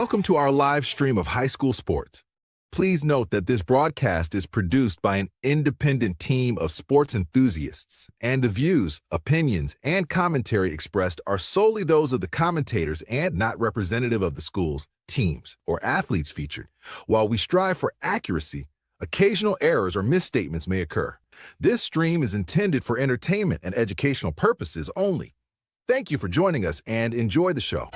Welcome to our live stream of high school sports. Please note that this broadcast is produced by an independent team of sports enthusiasts, and the views, opinions, and commentary expressed are solely those of the commentators and not representative of the schools, teams, or athletes featured. While we strive for accuracy, occasional errors or misstatements may occur. This stream is intended for entertainment and educational purposes only. Thank you for joining us and enjoy the show.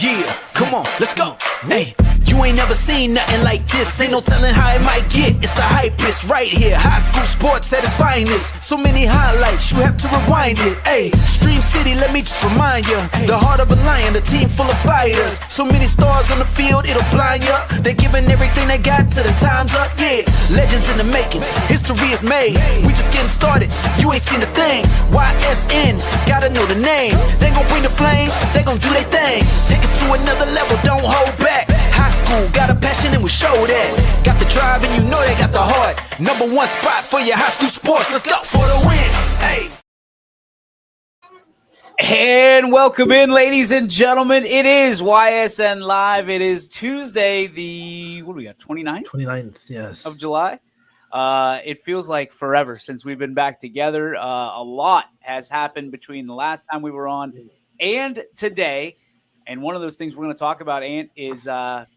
Yeah, come on, let's go. Hey, you ain't never seen nothing like this. Ain't no telling how it might get. It's the hypest right here. High school sports at its finest. So many highlights, you have to rewind it. Hey, Stream City, let me just remind ya. The heart of a lion, a team full of fighters. So many stars on the field, it'll blind ya. They're giving everything they got till the time's up. Yeah, legends in the making. History is made. We just getting started. You ain't seen a thing. YSN, gotta know the name. They gon' bring the flames. They gon' do their thing. Take it to another level, don't hold back. High school, got a passion and we show that. Got the drive and you know they got the heart. Number one spot for your high school sports. Let's go for the win. Hey. And welcome in, ladies and gentlemen. It is YSN Live. It is Tuesday, the, what do we got, 29th? 29th, yes. Of July. It feels like forever since we've been back together. A lot has happened between the last time we were on and today. And one of those things we're going to talk about, Ant, is, I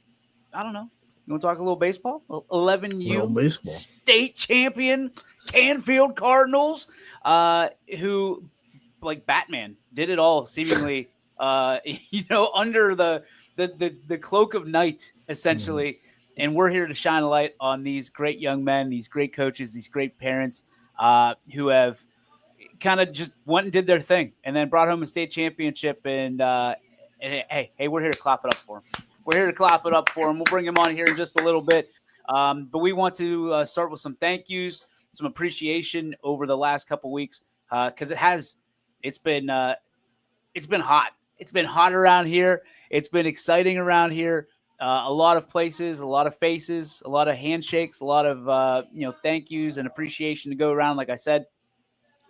don't know, you want to talk a little baseball? 11U state champion Canfield Cardinals, who, like Batman, did it all seemingly, under the cloak of night, essentially. Mm-hmm. And we're here to shine a light on these great young men, these great coaches, these great parents who have kind of just went and did their thing and then brought home a state championship. And hey, we're here to clap it up for him. We're here to clap it up for him. We'll bring him on here in just a little bit. But we want to start with some thank yous, some appreciation over the last couple weeks because it's been hot. It's been hot around here. It's been exciting around here. A lot of places, a lot of faces, a lot of handshakes, a lot of thank yous and appreciation to go around. Like I said,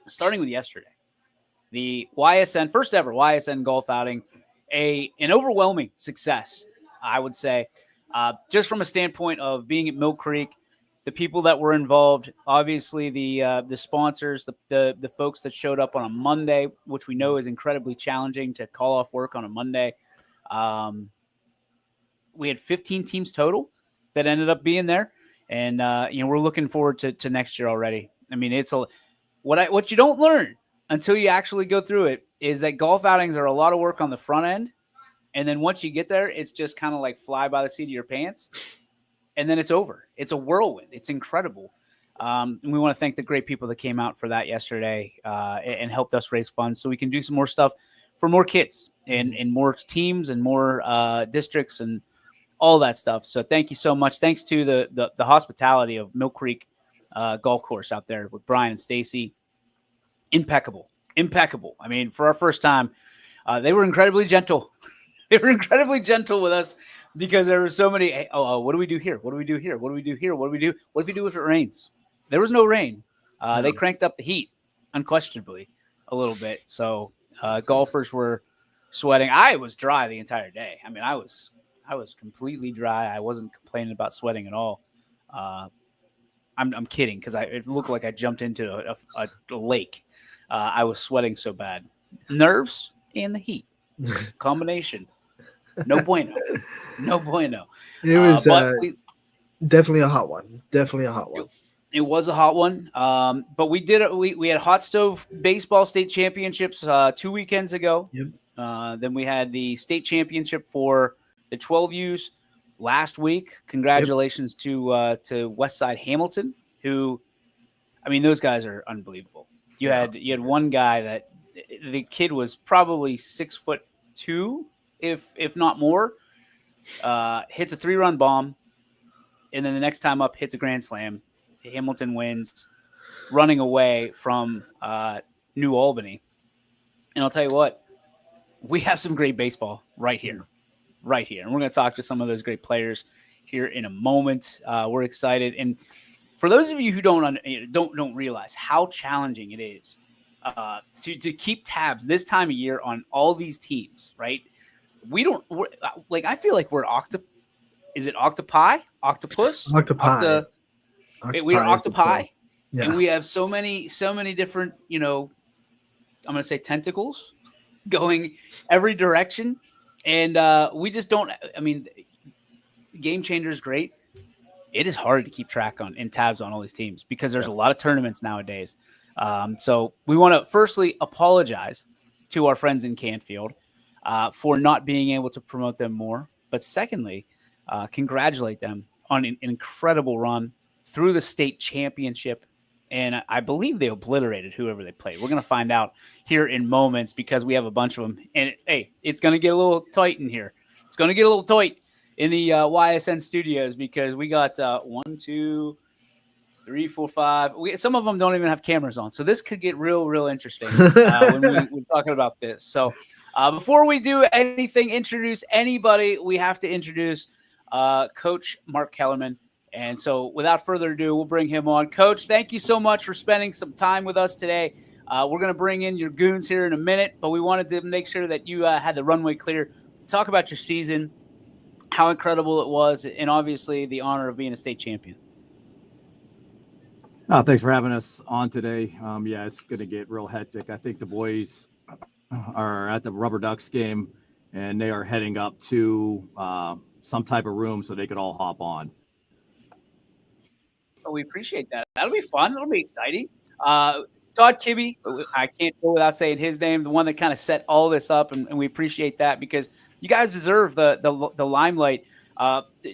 starting with yesterday, the YSN first ever YSN golf outing. An overwhelming success, I would say, just from a standpoint of being at Mill Creek, the people that were involved, obviously the sponsors, the folks that showed up on a Monday, which we know is incredibly challenging to call off work on a Monday. We had 15 teams total that ended up being there, and we're looking forward to next year already. I mean, it's what you don't learn until you actually go through it is that golf outings are a lot of work on the front end. And then once you get there, it's just kind of like fly by the seat of your pants. And then it's over. It's a whirlwind. It's incredible. And we want to thank the great people that came out for that yesterday and helped us raise funds so we can do some more stuff for more kids and more teams and more districts and all that stuff. So thank you so much. Thanks to the hospitality of Mill Creek Golf Course out there with Brian and Stacy. Impeccable. I mean, for our first time, they were incredibly gentle. They were incredibly gentle with us because there were so many. What do we do here? What do we do here? What do we do here? What do we do? What if we do if it rains? There was no rain. They cranked up the heat, unquestionably, a little bit. So golfers were sweating. I was dry the entire day. I mean, I was completely dry. I wasn't complaining about sweating at all. I'm kidding because it looked like I jumped into a lake. I was sweating so bad. Nerves and the heat. Combination. No bueno. It was definitely a hot one. It was a hot one. But we had Hot Stove Baseball State Championships 2 weekends ago. Yep. Then we had the state championship for the 12Us last week. Congratulations to Westside Hamilton, who, I mean, those guys are unbelievable. You had one guy that the kid was probably 6'2", if not more. Hits a 3-run bomb, and then the next time up hits a grand slam, Hamilton wins, running away from New Albany. And I'll tell you what, we have some great baseball right here. And we're going to talk to some of those great players here in a moment. We're excited. And for those of you who don't realize how challenging it is to keep tabs this time of year on all these teams, right? I feel like we're is it octopi? Octopus? Octopi. We are octopi. Yeah. And we have so many different, I'm going to say tentacles going every direction. And we just don't, Game Changer is great. It is hard to keep track on and tabs on all these teams because there's a lot of tournaments nowadays. So we want to firstly apologize to our friends in Canfield for not being able to promote them more. But secondly, congratulate them on an incredible run through the state championship. And I believe they obliterated whoever they played. We're going to find out here in moments because we have a bunch of them. And, it's going to get a little tight in here. It's going to get a little tight in the YSN studios because we got 1, 2, 3, 4, 5. Some of them don't even have cameras on. So this could get real interesting when we're talking about this. So before we do anything, introduce anybody, we have to introduce Coach Mark Kellerman. And so without further ado, we'll bring him on. Coach, thank you so much for spending some time with us today. We're going to bring in your goons here in a minute, but we wanted to make sure that you had the runway clear to talk about your season, how incredible it was, and obviously the honor of being a state champion. Thanks for having us on today. It's going to get real hectic. I think the boys are at the Rubber Ducks game, and they are heading up to some type of room so they could all hop on. So we appreciate that. That'll be fun. It'll be exciting. Todd Kibbe, I can't go without saying his name, the one that kind of set all this up, and we appreciate that because you guys deserve the limelight.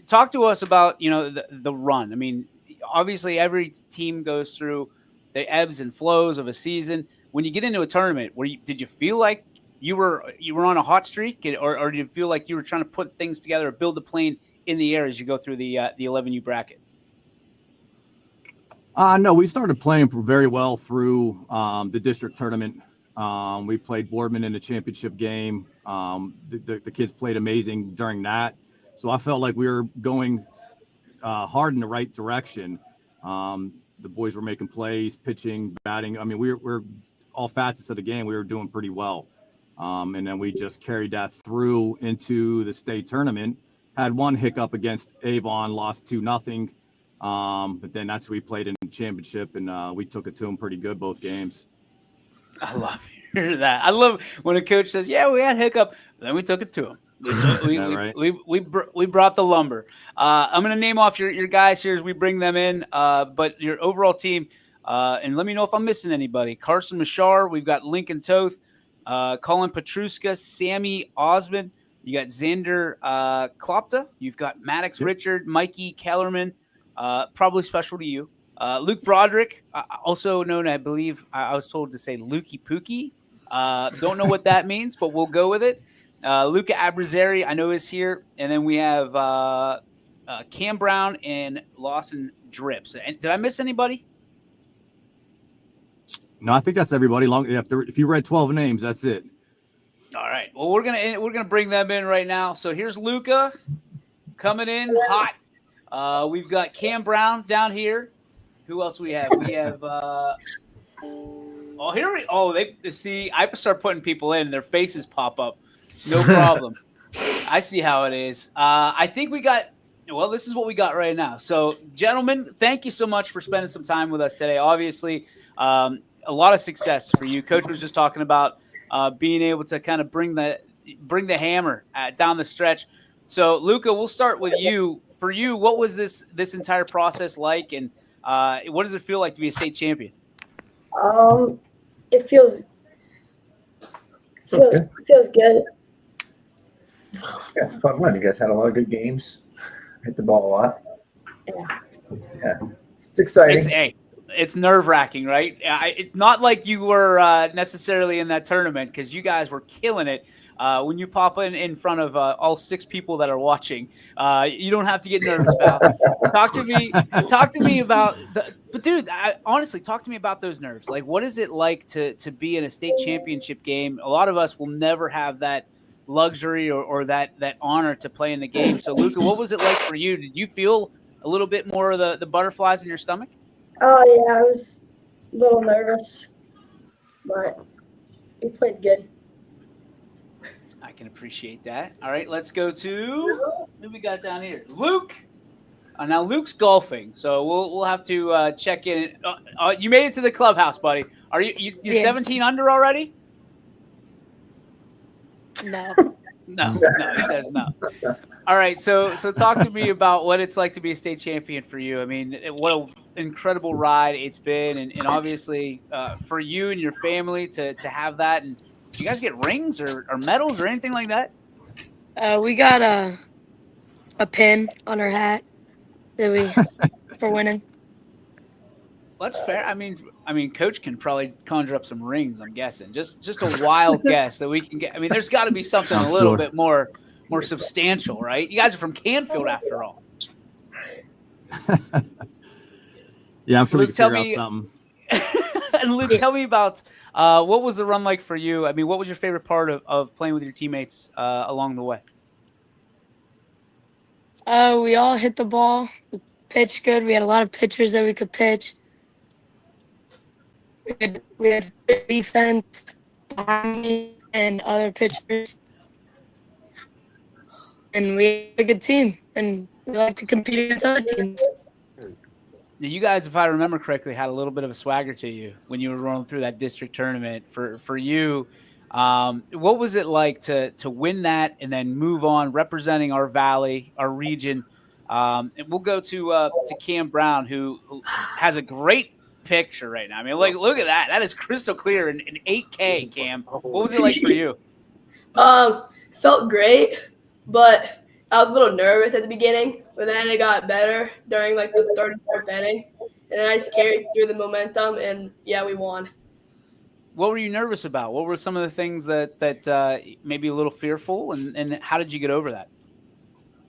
Talk to us about the run. I mean, obviously every team goes through the ebbs and flows of a season. When you get into a tournament, did you feel like you were on a hot streak, or did you feel like you were trying to put things together or build the plane in the air as you go through the 11U bracket? No, we started playing very well through the district tournament. We played Boardman in the championship game. The kids played amazing during that. So I felt like we were going hard in the right direction. The boys were making plays, pitching, batting. I mean, we're all facets of the game. We were doing pretty well. And then we just carried that through into the state tournament. Had one hiccup against Avon, lost 2-0. But then that's who we played in the championship, and we took it to them pretty good both games. I love to hear that. I love when a coach says, "Yeah, we had hiccup," then we took it to them. We brought the lumber. I'm going to name off your guys here as we bring them in, but your overall team, and let me know if I'm missing anybody. Carson Mashar, we've got Lincoln Toth, Colin Petruska, Sammy Osmond. You got Xander Klopta. You've got Maddox Richard, Mikey Kellerman. Probably special to you. Luke Broderick, also known, I believe, I was told to say Lukey Pookie. Don't know what that means, but we'll go with it. Luca Abrazeri, I know, is here. And then we have Cam Brown and Lawson Drips. And did I miss anybody? No, I think that's everybody. If you read 12 names, that's it. All right. Well, we're gonna bring them in right now. So here's Luca coming in hot. We've got Cam Brown down here. Who else we have? We have they see, I start putting people in, their faces pop up. No problem. I see how it is. I think this is what we got right now. So, gentlemen, thank you so much for spending some time with us today. Obviously, a lot of success for you. Coach was just talking about being able to kind of bring the hammer down the stretch. So, Luca, we'll start with you. For you, what was this entire process like, and what does it feel like to be a state champion? It feels good. Yeah, it's fun run. You guys had a lot of good games. Hit the ball a lot. Yeah. It's exciting. It's nerve-wracking, right? It's not like you were necessarily in that tournament because you guys were killing it. when you pop in front of all 6 people that are watching. You don't have to get nervous, pal. Talk to me about but dude, honestly, talk to me about those nerves. Like, what is it like to be in a state championship game? A lot of us will never have that luxury or that honor to play in the game. So, Luca, what was it like for you? Did you feel a little bit more of the butterflies in your stomach? Oh, yeah, I was a little nervous, but we played good. I can appreciate that. All right, let's go to who we got down here. Luke. Now Luke's golfing, so we'll have to check in. You made it to the clubhouse, buddy. Are you 17 under already? No. No, he says no. All right, so talk to me about what it's like to be a state champion for you. I mean, what an incredible ride it's been, and obviously for you and your family to have that. And do you guys get rings or medals or anything like that? We got a pin on our hat for winning. Well, that's fair. I mean, Coach can probably conjure up some rings. I'm guessing. Just a wild guess that we can get. I mean, there's got to be something a little bit more substantial, right? You guys are from Canfield, after all. Yeah, I'm sure Luke, we can figure out something. And Luke, tell me about what was the run like for you? I mean, what was your favorite part of playing with your teammates along the way? We all hit the ball, we pitched good. We had a lot of pitchers that we could pitch. We had good defense behind me and other pitchers. And we had a good team, and we like to compete against other teams. Now, you guys, if I remember correctly, had a little bit of a swagger to you when you were rolling through that district tournament. For you, what was it like to win that and then move on, representing our valley, our region? And we'll go to Cam Brown, who has a great picture right now. I mean, like, look at that. That is crystal clear in 8K, Cam. What was it like for you? Felt great, but I was a little nervous at the beginning, but then it got better during like the third and fourth inning, and then I just carried through the momentum, and yeah, we won. What were you nervous about? What were some of the things that maybe a little fearful, and how did you get over that?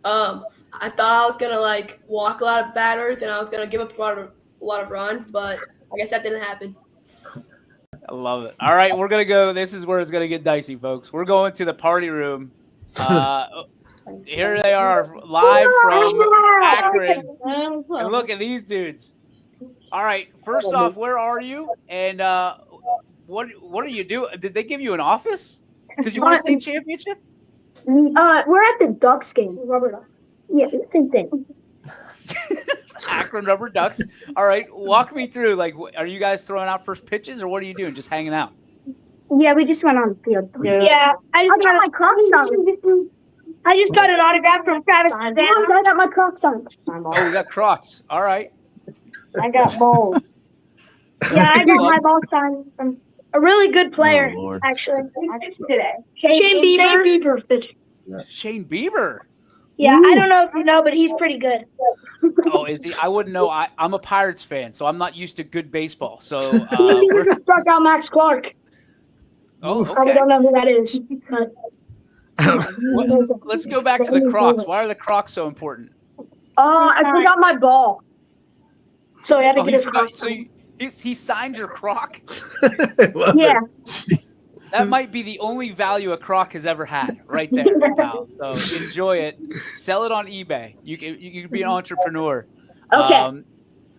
I thought I was gonna like walk a lot of batters and I was gonna give up a lot of runs, but I guess that didn't happen. I love it. All right, we're gonna go. This is where it's gonna get dicey, folks. We're going to the party room. Here they are, live from Akron. And look at these dudes. All right, first off, where are you? And what are you doing? Did they give you an office? Because you won a state championship? We're at the Ducks game. Rubber Ducks. Yeah, same thing. Akron Rubber Ducks. All right, walk me through. Like, are you guys throwing out first pitches, or what are you doing? Just hanging out? Yeah, we just went on the field. Yeah, I just got my Crocs on. I just got an autograph from Travis. I got my Crocs on. Oh, you got Crocs. All right. I got balls. Yeah, I got my balls signed from a really good player, actually. Today. Shane Bieber. Shane Bieber. Yeah, I don't know if you know, but he's pretty good. Oh, is he? I wouldn't know. I'm a Pirates fan, so I'm not used to good baseball. So he just struck out Max Clark. Oh, okay. Probably don't know who that is. Let's go back to the Crocs. Why are the Crocs so important? I forgot my ball. So I had to get his forgot, Crocs. so he signed your Croc? Yeah. That might be the only value a Croc has ever had, right there, pal. So enjoy it. Sell it on eBay. You can be an entrepreneur. Okay.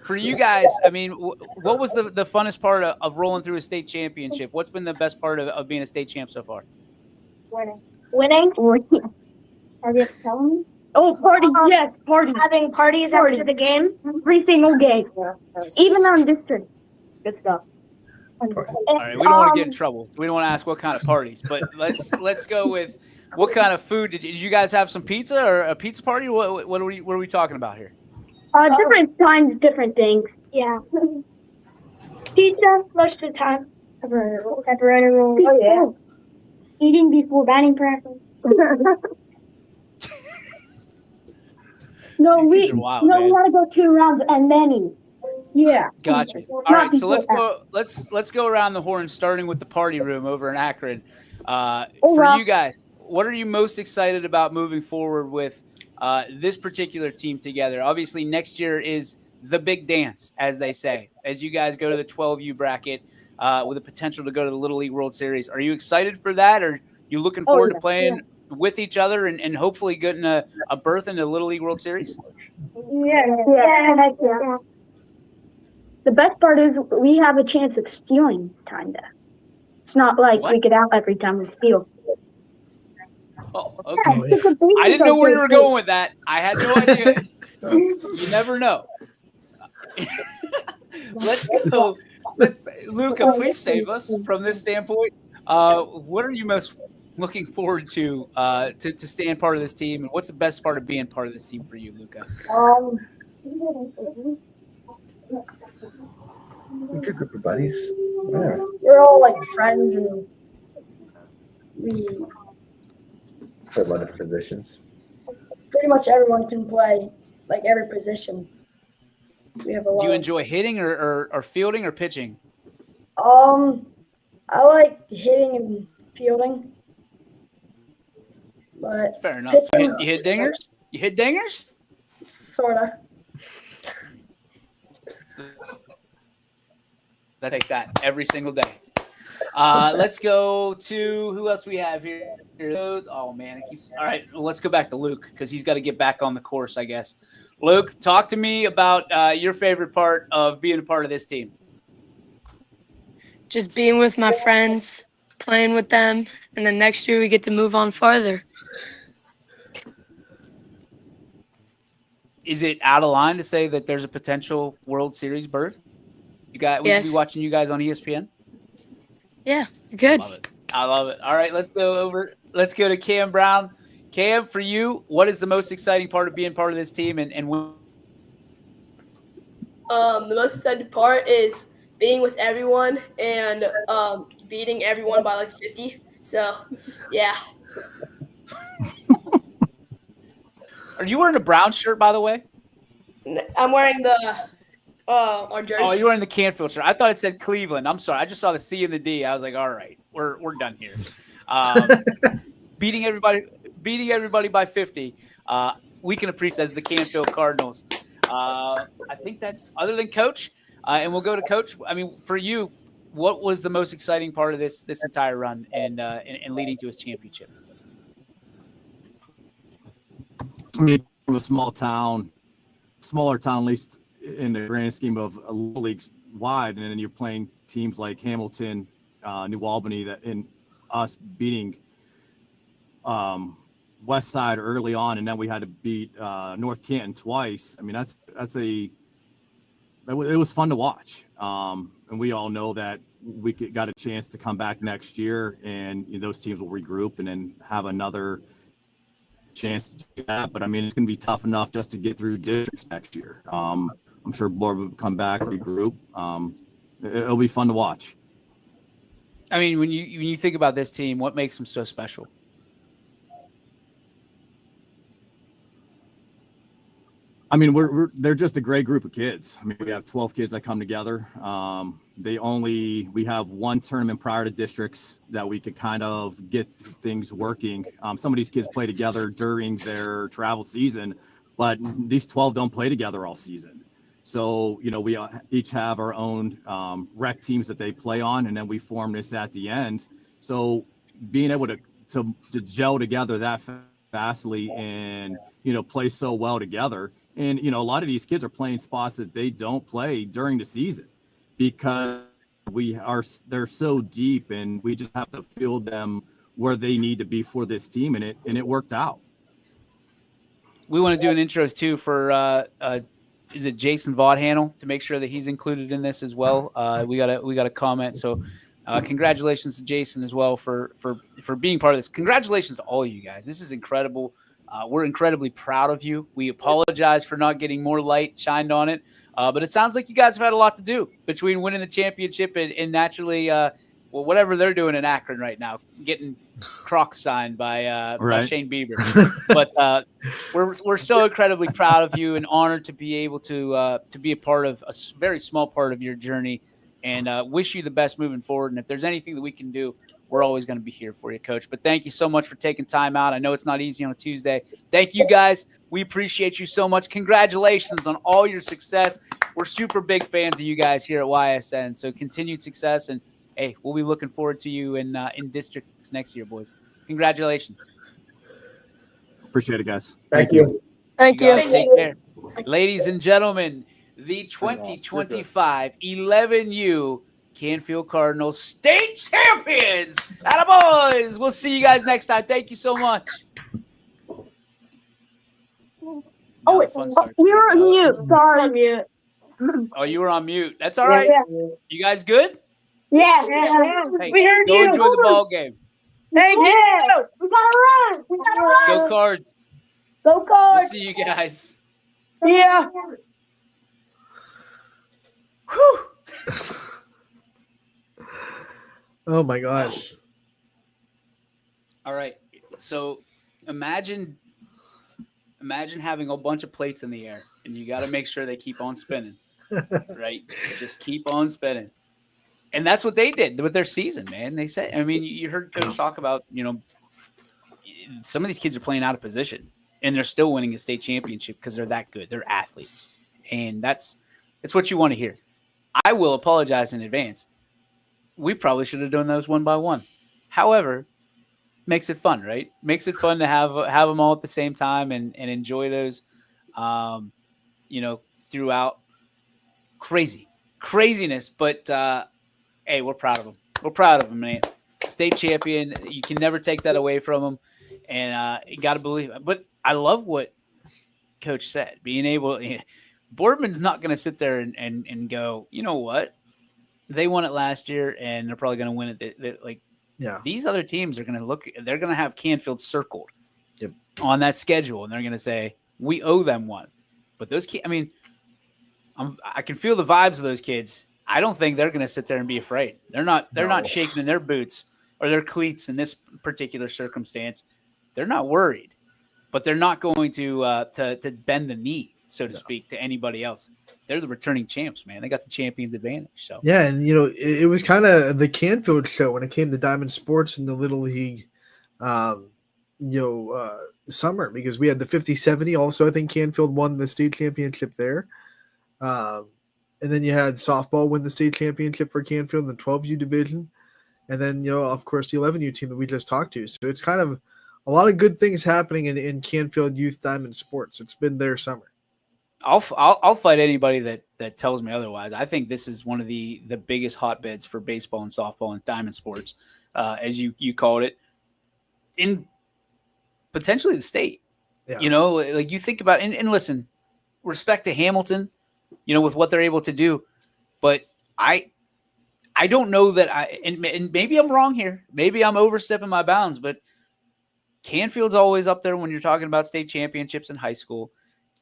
For you guys, I mean, what was the funnest part of rolling through a state championship? What's been the best part of being a state champ so far? Winning? Are you telling me? Oh, parties. Yes, parties. Having parties after the game. Every single game. Even on district. Good stuff. All right, we don't want to get in trouble. We don't want to ask what kind of parties, but let's go with what kind of food. Did you guys have some pizza or a pizza party? What are we talking about here? Different times, different things. Yeah. Pizza most of the time. Pepperoni rolls. Oh yeah. Eating before batting practice. No, we want to go 2 rounds and then eat. Yeah. Gotcha. All right, so let's go around the horn, starting with the party room over in Akron. For you guys, what are you most excited about moving forward with this particular team together? Obviously, next year is the big dance, as they say, as you guys go to the 12U bracket with the potential to go to the Little League World Series. Are you excited for that, or are you looking forward to playing with each other and hopefully getting a berth in the Little League World Series? Yeah. The best part is we have a chance of stealing, kinda. It's not like we get out every time we steal. Oh, okay. I didn't know where you were going with that. I had no idea. You never know. Let's go. Luca, please save us from this standpoint. What are you most looking forward to staying part of this team, and what's the best part of being part of this team for you, Luca? A good group of buddies. Yeah. We're all like friends, and we Play a lot of different positions. pretty much everyone can play like every position. We have a lot. Do you enjoy hitting or fielding or pitching? I like hitting and fielding, but Fair enough. pitching, You hit dingers? You hit dingers? sorta. I take that every single day. Let's go to who else we have here. Oh man, it keeps. All right, well, let's go back to Luke because he's got to get back on the course, I guess. Luke, talk to me about your favorite part of being a part of this team. Just being with my friends, playing with them, and then next year we get to move on farther. Is it out of line to say that there's a potential World Series berth? We could Yes. be watching you guys on ESPN. Yeah, good. Love it. I love it. All right, let's go to Cam Brown. Cam, for you, what is the most exciting part of being part of this team, and when? The most exciting part is being with everyone and beating everyone by like 50. So, yeah. Are you wearing a brown shirt, by the way? I'm wearing our jersey. Oh, you're wearing the Canfield shirt. I thought it said Cleveland. I'm sorry. I just saw the C and the D. I was like, all right, we're done here. Beating everybody by 50. We can appreciate as the Canfield Cardinals. I think that's other than Coach. And we'll go to Coach. I mean, for you, what was the most exciting part of this entire run and leading to his championship? I mean, from a smaller town, at least in the grand scheme of a little leagues wide, and then you're playing teams like Hamilton, New Albany, that in us beating West Side early on, and then we had to beat North Canton twice. I mean, it was fun to watch, and we all know that we got a chance to come back next year, and those teams will regroup and then have another chance to do that. But I mean, it's going to be tough enough just to get through districts next year. I'm sure board will come back, regroup. It'll be fun to watch. I mean, when you think about this team, what makes them so special? I mean, they're just a great group of kids. I mean, we have 12 kids that come together. We have one tournament prior to districts that we could kind of get things working. Some of these kids play together during their travel season, but these 12 don't play together all season. So, we each have our own rec teams that they play on, and then we form this at the end. So being able to gel together that fastly and, play so well together. And, a lot of these kids are playing spots that they don't play during the season because they're so deep, and we just have to field them where they need to be for this team. And it worked out. We want to do an intro too for, is it Jason Vaughthandle, to make sure that he's included in this as well. We got a comment. So congratulations to Jason as well for being part of this. Congratulations to all of you guys. This is incredible. We're incredibly proud of you. We apologize for not getting more light shined on it. But it sounds like you guys have had a lot to do between winning the championship and naturally, whatever they're doing in Akron right now, getting Crocs signed by Shane Bieber. But we're so incredibly proud of you and honored to be able to be a part of a very small part of your journey, and wish you the best moving forward. And if there's anything that we can do, we're always going to be here for you, Coach. But thank you so much for taking time out. I know it's not easy on a Tuesday. Thank you, guys. We appreciate you so much. Congratulations on all your success. We're super big fans of you guys here at YSN. So continued success, and hey, we'll be looking forward to you in districts next year, boys. Congratulations. Appreciate it, guys. Thank you. Thank You you. guys take care. Ladies and gentlemen, the 2025 11U Canfield Cardinals state champions. Attaboys. We'll see you guys next time. Thank you so much. Now the fun starts. You're on mute. Sorry, mute. Oh, you were on mute. That's all right. You guys good? Yeah. Hey, We heard go you. enjoy the ball game. Thank you. We gotta run. We gotta run. Go Cards. Go We'll Cards. see you guys. Yeah. Whew. Oh my gosh. All right. So imagine having a bunch of plates in the air, and you got to make sure they keep on spinning, right? Just keep on spinning. And that's what they did with their season, man. They said, I mean, you heard Coach talk about, some of these kids are playing out of position, and they're still winning a state championship because they're that good. They're athletes. And that's what you want to hear. I will apologize in advance. We probably should have done those one by one. However, makes it fun, right? Makes it fun to have them all at the same time and enjoy those, throughout craziness. But, hey, we're proud of them. We're proud of them, man. State champion. You can never take that away from them. And you got to believe it. But I love what Coach said. Being able – Boardman's not going to sit there and go, you know what? They won it last year, and they're probably going to win it. These other teams are going to look – they're going to have Canfield circled on that schedule, and they're going to say, we owe them one. But those kids – I mean, I can feel the vibes of those kids. I don't think they're going to sit there and be afraid. They're not shaking in their boots or their cleats in this particular circumstance. They're not worried, but they're not going to bend the knee, so to speak, to anybody else. They're the returning champs, man. They got the champions advantage. So Yeah, and it was kind of the Canfield show when it came to Diamond Sports and the Little League, summer, because we had the 50-70. Also, I think Canfield won the state championship there. And then you had softball win the state championship for Canfield in the 12U division. And then, of course, the 11U team that we just talked to. So it's kind of a lot of good things happening in Canfield Youth Diamond Sports. It's been their summer. I'll fight anybody that tells me otherwise. I think this is one of the biggest hotbeds for baseball and softball and diamond sports, as you called it, in potentially the state. Yeah. You think about and listen, respect to Hamilton, with what they're able to do, but I don't know that and maybe I'm wrong here. Maybe I'm overstepping my bounds, but Canfield's always up there when you're talking about state championships in high school.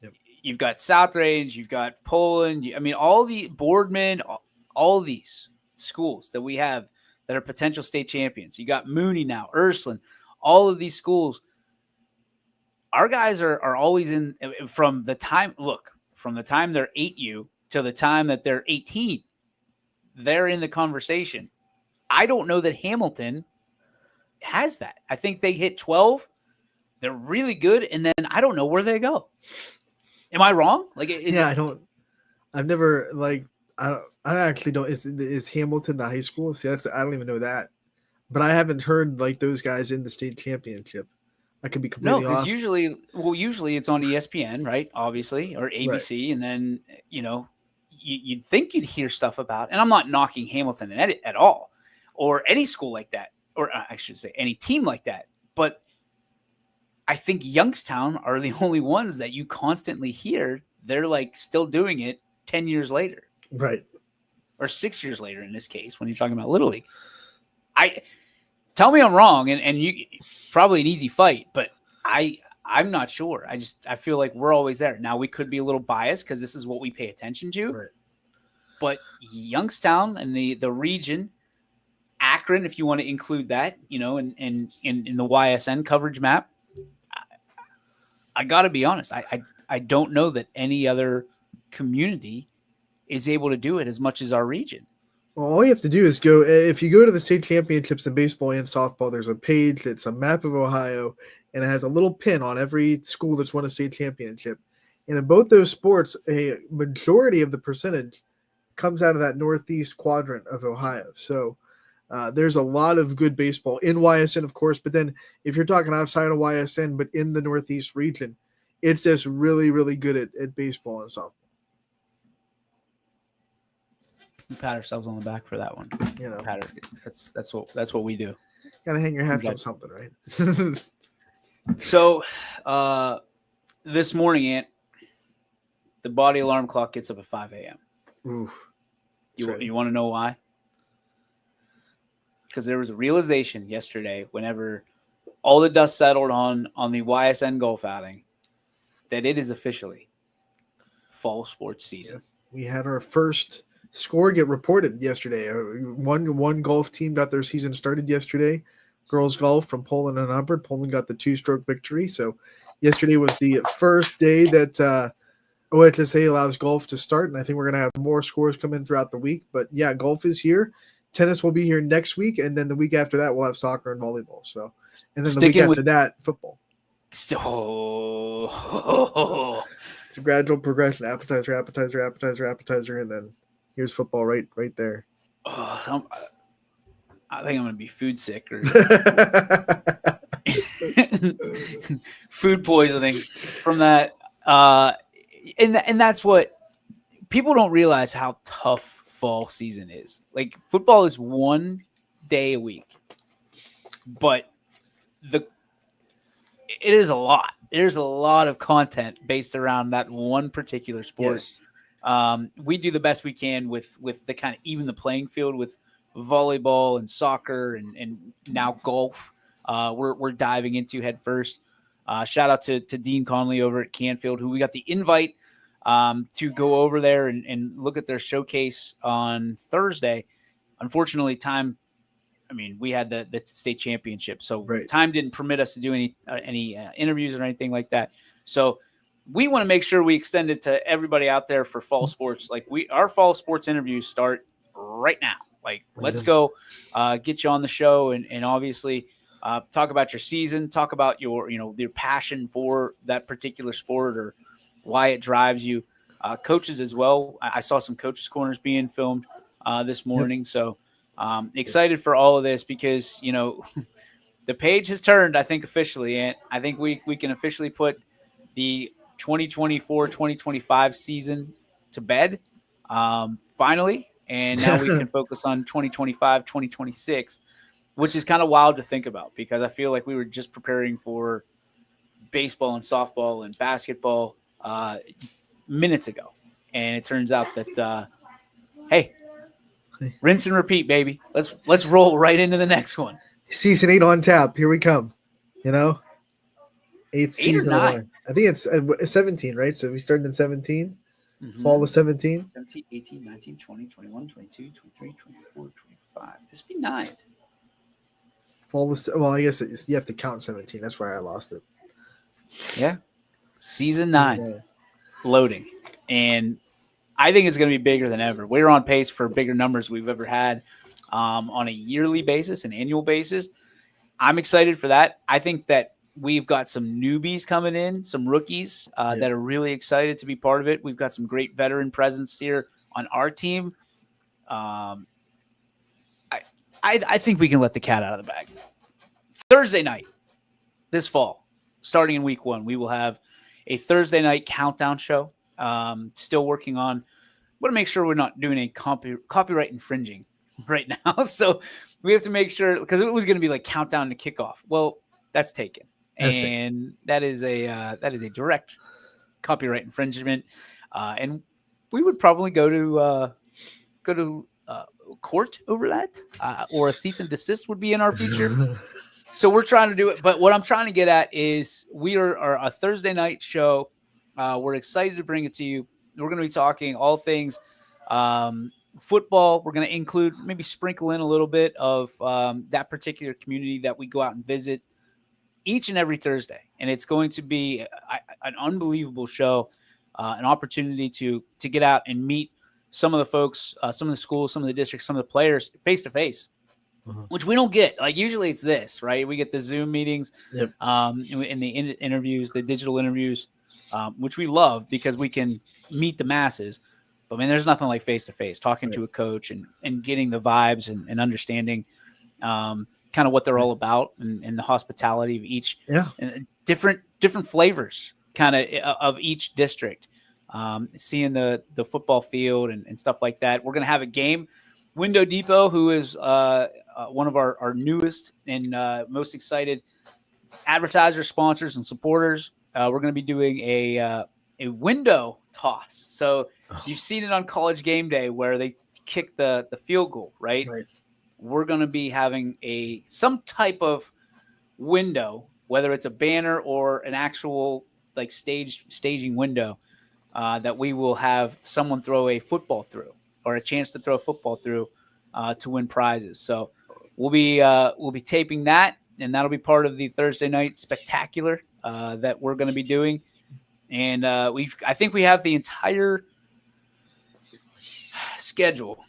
Yep. You've got Southrange, you've got Poland. All the Boardman, all these schools that we have that are potential state champions. You got Mooney now, Ursuline, all of these schools. Our guys are always in from the time they're 8U to the time that they're 18. They're in the conversation. I don't know that Hamilton has that. I think they hit 12. They're really good, and then I don't know where they go. Am I wrong? I don't. I've never I actually don't. Is Hamilton the high school? See, I don't even know that. But I haven't heard those guys in the state championship. I could be completely off. No, usually it's on ESPN, right? Obviously, or ABC, right. And then you'd think you'd hear stuff about. And I'm not knocking Hamilton at all, or any school like that, or I should say any team like that. But I think Youngstown are the only ones that you constantly hear. They're still doing it 10 years later, right? Or 6 years later in this case when you're talking about Little League. Tell me I'm wrong, and you probably an easy fight, but I'm not sure. I feel like we're always there. Now we could be a little biased because this is what we pay attention to. Right. But Youngstown and the region, Akron, if you want to include that, in the YSN coverage map, I got to be honest. I don't know that any other community is able to do it as much as our region. Well, all you have to do is go. If you go to the state championships in baseball and softball, there's a page that's a map of Ohio, and it has a little pin on every school that's won a state championship. And in both those sports, a majority of the percentage comes out of that northeast quadrant of Ohio. So there's a lot of good baseball in YSN, of course. But then if you're talking outside of YSN, but in the northeast region, it's just really, really good at baseball and softball. We pat ourselves on the back for that one. You know, That's what we do. gotta hang your hats on something, right? So this morning, Ant, the body alarm clock gets up at 5 a.m. Oof. You want to know why? Because there was a realization yesterday whenever all the dust settled on the YSN golf outing that it is officially fall sports season. We had our first score get reported yesterday. One golf team got their season started yesterday. Girls golf from Poland and Hubbard. Poland got the 2-stroke victory. So yesterday was the first day that OHSA allows golf to start, and I think we're going to have more scores come in throughout the week. But yeah, golf is here. Tennis will be here next week, and then the week after that we'll have soccer and volleyball. So, and then the week after that, football. It's a gradual progression: appetizer, appetizer, appetizer, appetizer, and then here's football right there. I think I'm going to be food sick or food poisoning from that. And that's what people don't realize, how tough fall season is. Like, football is 1 day a week, but it is a lot. There's a lot of content based around that one particular sport. Yes. We do the best we can with the kind of even the playing field with volleyball and soccer and now golf. We're diving into head first. Shout out to Dean Conley over at Canfield, who we got the invite to go over there and look at their showcase on Thursday. Unfortunately, we had the state championship, so time didn't permit us to do any interviews or anything like that. So we want to make sure we extend it to everybody out there for fall sports. Like, our fall sports interviews start right now. Like, let's go get you on the show and obviously talk about your season, talk about your passion for that particular sport or why it drives you. Coaches as well. I saw some coaches' corners being filmed this morning. So excited for all of this because, the page has turned, I think, officially. And I think we can officially put the 2024-2025 season to bed finally. And now we can focus on 2025-2026, which is kind of wild to think about because I feel like we were just preparing for baseball and softball and basketball minutes ago. And it turns out that, hey, rinse and repeat, baby. Let's roll right into the next one. Season 8 on tap. Here we come. 8th season. I think it's 17, right? So we started in 17. Mm-hmm. Fall of 17. 17, 18, 19, 20, 21, 22, 23, 24, 25. This would be 9. I guess you have to count 17. That's why I lost it. Yeah. Season 9 loading. And I think it's going to be bigger than ever. We're on pace for bigger numbers we've ever had on a yearly basis, an annual basis. I'm excited for that. I think that we've got some newbies coming in, some rookies that are really excited to be part of it. We've got some great veteran presence here on our team. I think we can let the cat out of the bag. Thursday night this fall, starting in week 1, we will have a Thursday night countdown show. Still working on – want to make sure we're not doing any copyright infringing right now. So we have to make sure – because it was going to be like countdown to kickoff. Well, that's taken. That is a direct copyright infringement, and we would probably go to court over that, or a cease and desist would be in our future. So we're trying to do it. But what I'm trying to get at is we are a Thursday night show. We're excited to bring it to you. We're going to be talking all things football. We're going to include, maybe sprinkle in a little bit of that particular community that we go out and visit each and every Thursday. And it's going to be an unbelievable show, an opportunity to get out and meet some of the folks, some of the schools, some of the districts, some of the players face to face, Mhm. which we don't get. Like usually it's this, right? We get the Zoom meetings, Yep. in the interviews, the digital interviews, which we love because we can meet the masses. But I mean, there's nothing like face to face, talking to a coach and getting the vibes and understanding kind of what they're all about and the hospitality of each. Yeah. And different flavors kind of each district. Seeing the football field and stuff like that. We're going to have a game. Window Depot, who is one of our newest and most excited advertisers, sponsors, and supporters, we're going to be doing a window toss. So you've seen it on College Game Day where they kick the field goal, right? We're going to be having some type of window, whether it's a banner or an actual like staging window, that we will have someone throw a football through or a chance to throw a football through to win prizes. So we'll be taping that, and that'll be part of the Thursday night spectacular that we're going to be doing. And I think we have the entire schedule,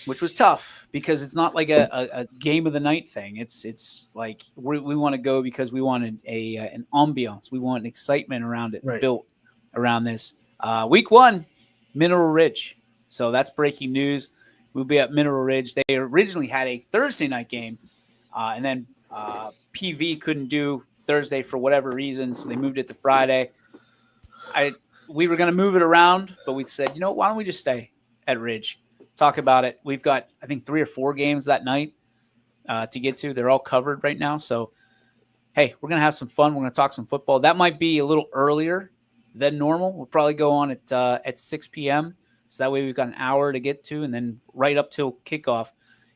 which was tough because it's not like a game of the night thing. It's like we want to go because we want an ambiance. We want an excitement around it, built around this. Week 1, Mineral Ridge. So that's breaking news. We'll be at Mineral Ridge. They originally had a Thursday night game, and then PV couldn't do Thursday for whatever reason, so they moved it to Friday. We were going to move it around, but we said, why don't we just stay at Ridge, talk about it. We've got, I think, 3 or 4 games that night to get to. They're all covered right now. So, hey, we're going to have some fun. We're going to talk some football. That might be a little earlier than normal. We'll probably go on at 6 p.m. So that way we've got an hour to get to, and then right up till kickoff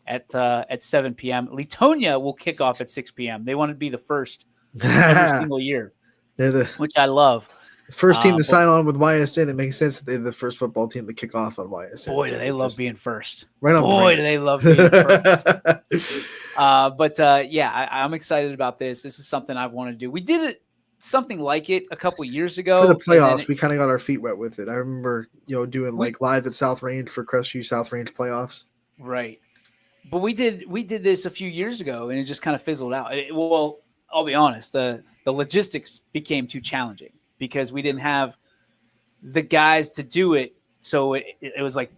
at 7 p.m. Latonia will kick off at 6 p.m. They want to be the first every single year, which I love. First team to sign on with YSN. It makes sense that they're the first football team to kick off on YSN. Boy, do they love being first. Right on. Boy, do they love being first. I'm excited about this. This is something I've wanted to do. We did something like it a couple years ago. For the playoffs, we kind of got our feet wet with it. I remember, doing like live at South Range for Crestview South Range playoffs. Right. But we did this a few years ago, and it just kind of fizzled out. Well, I'll be honest, the logistics became too challenging because we didn't have the guys to do it. So it was like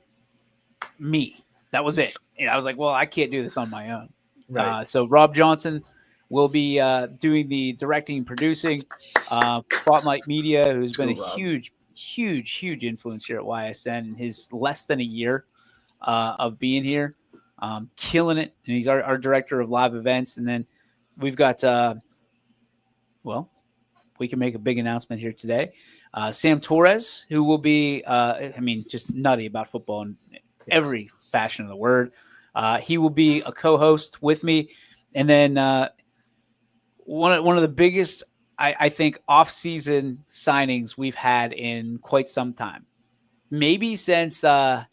me. That was it. And I was like, well, I can't do this on my own. Right. So Rob Johnson will be doing the directing and producing. Spotlight Media, who's been a huge influence here at YSN in his less than a year of being here. Killing it. And he's our director of live events. And then we've got, we can make a big announcement here today. Sam Torres, who will be, just nutty about football in every fashion of the word. He will be a co-host with me. And then one of the biggest, I think, off-season signings we've had in quite some time. Maybe since Mike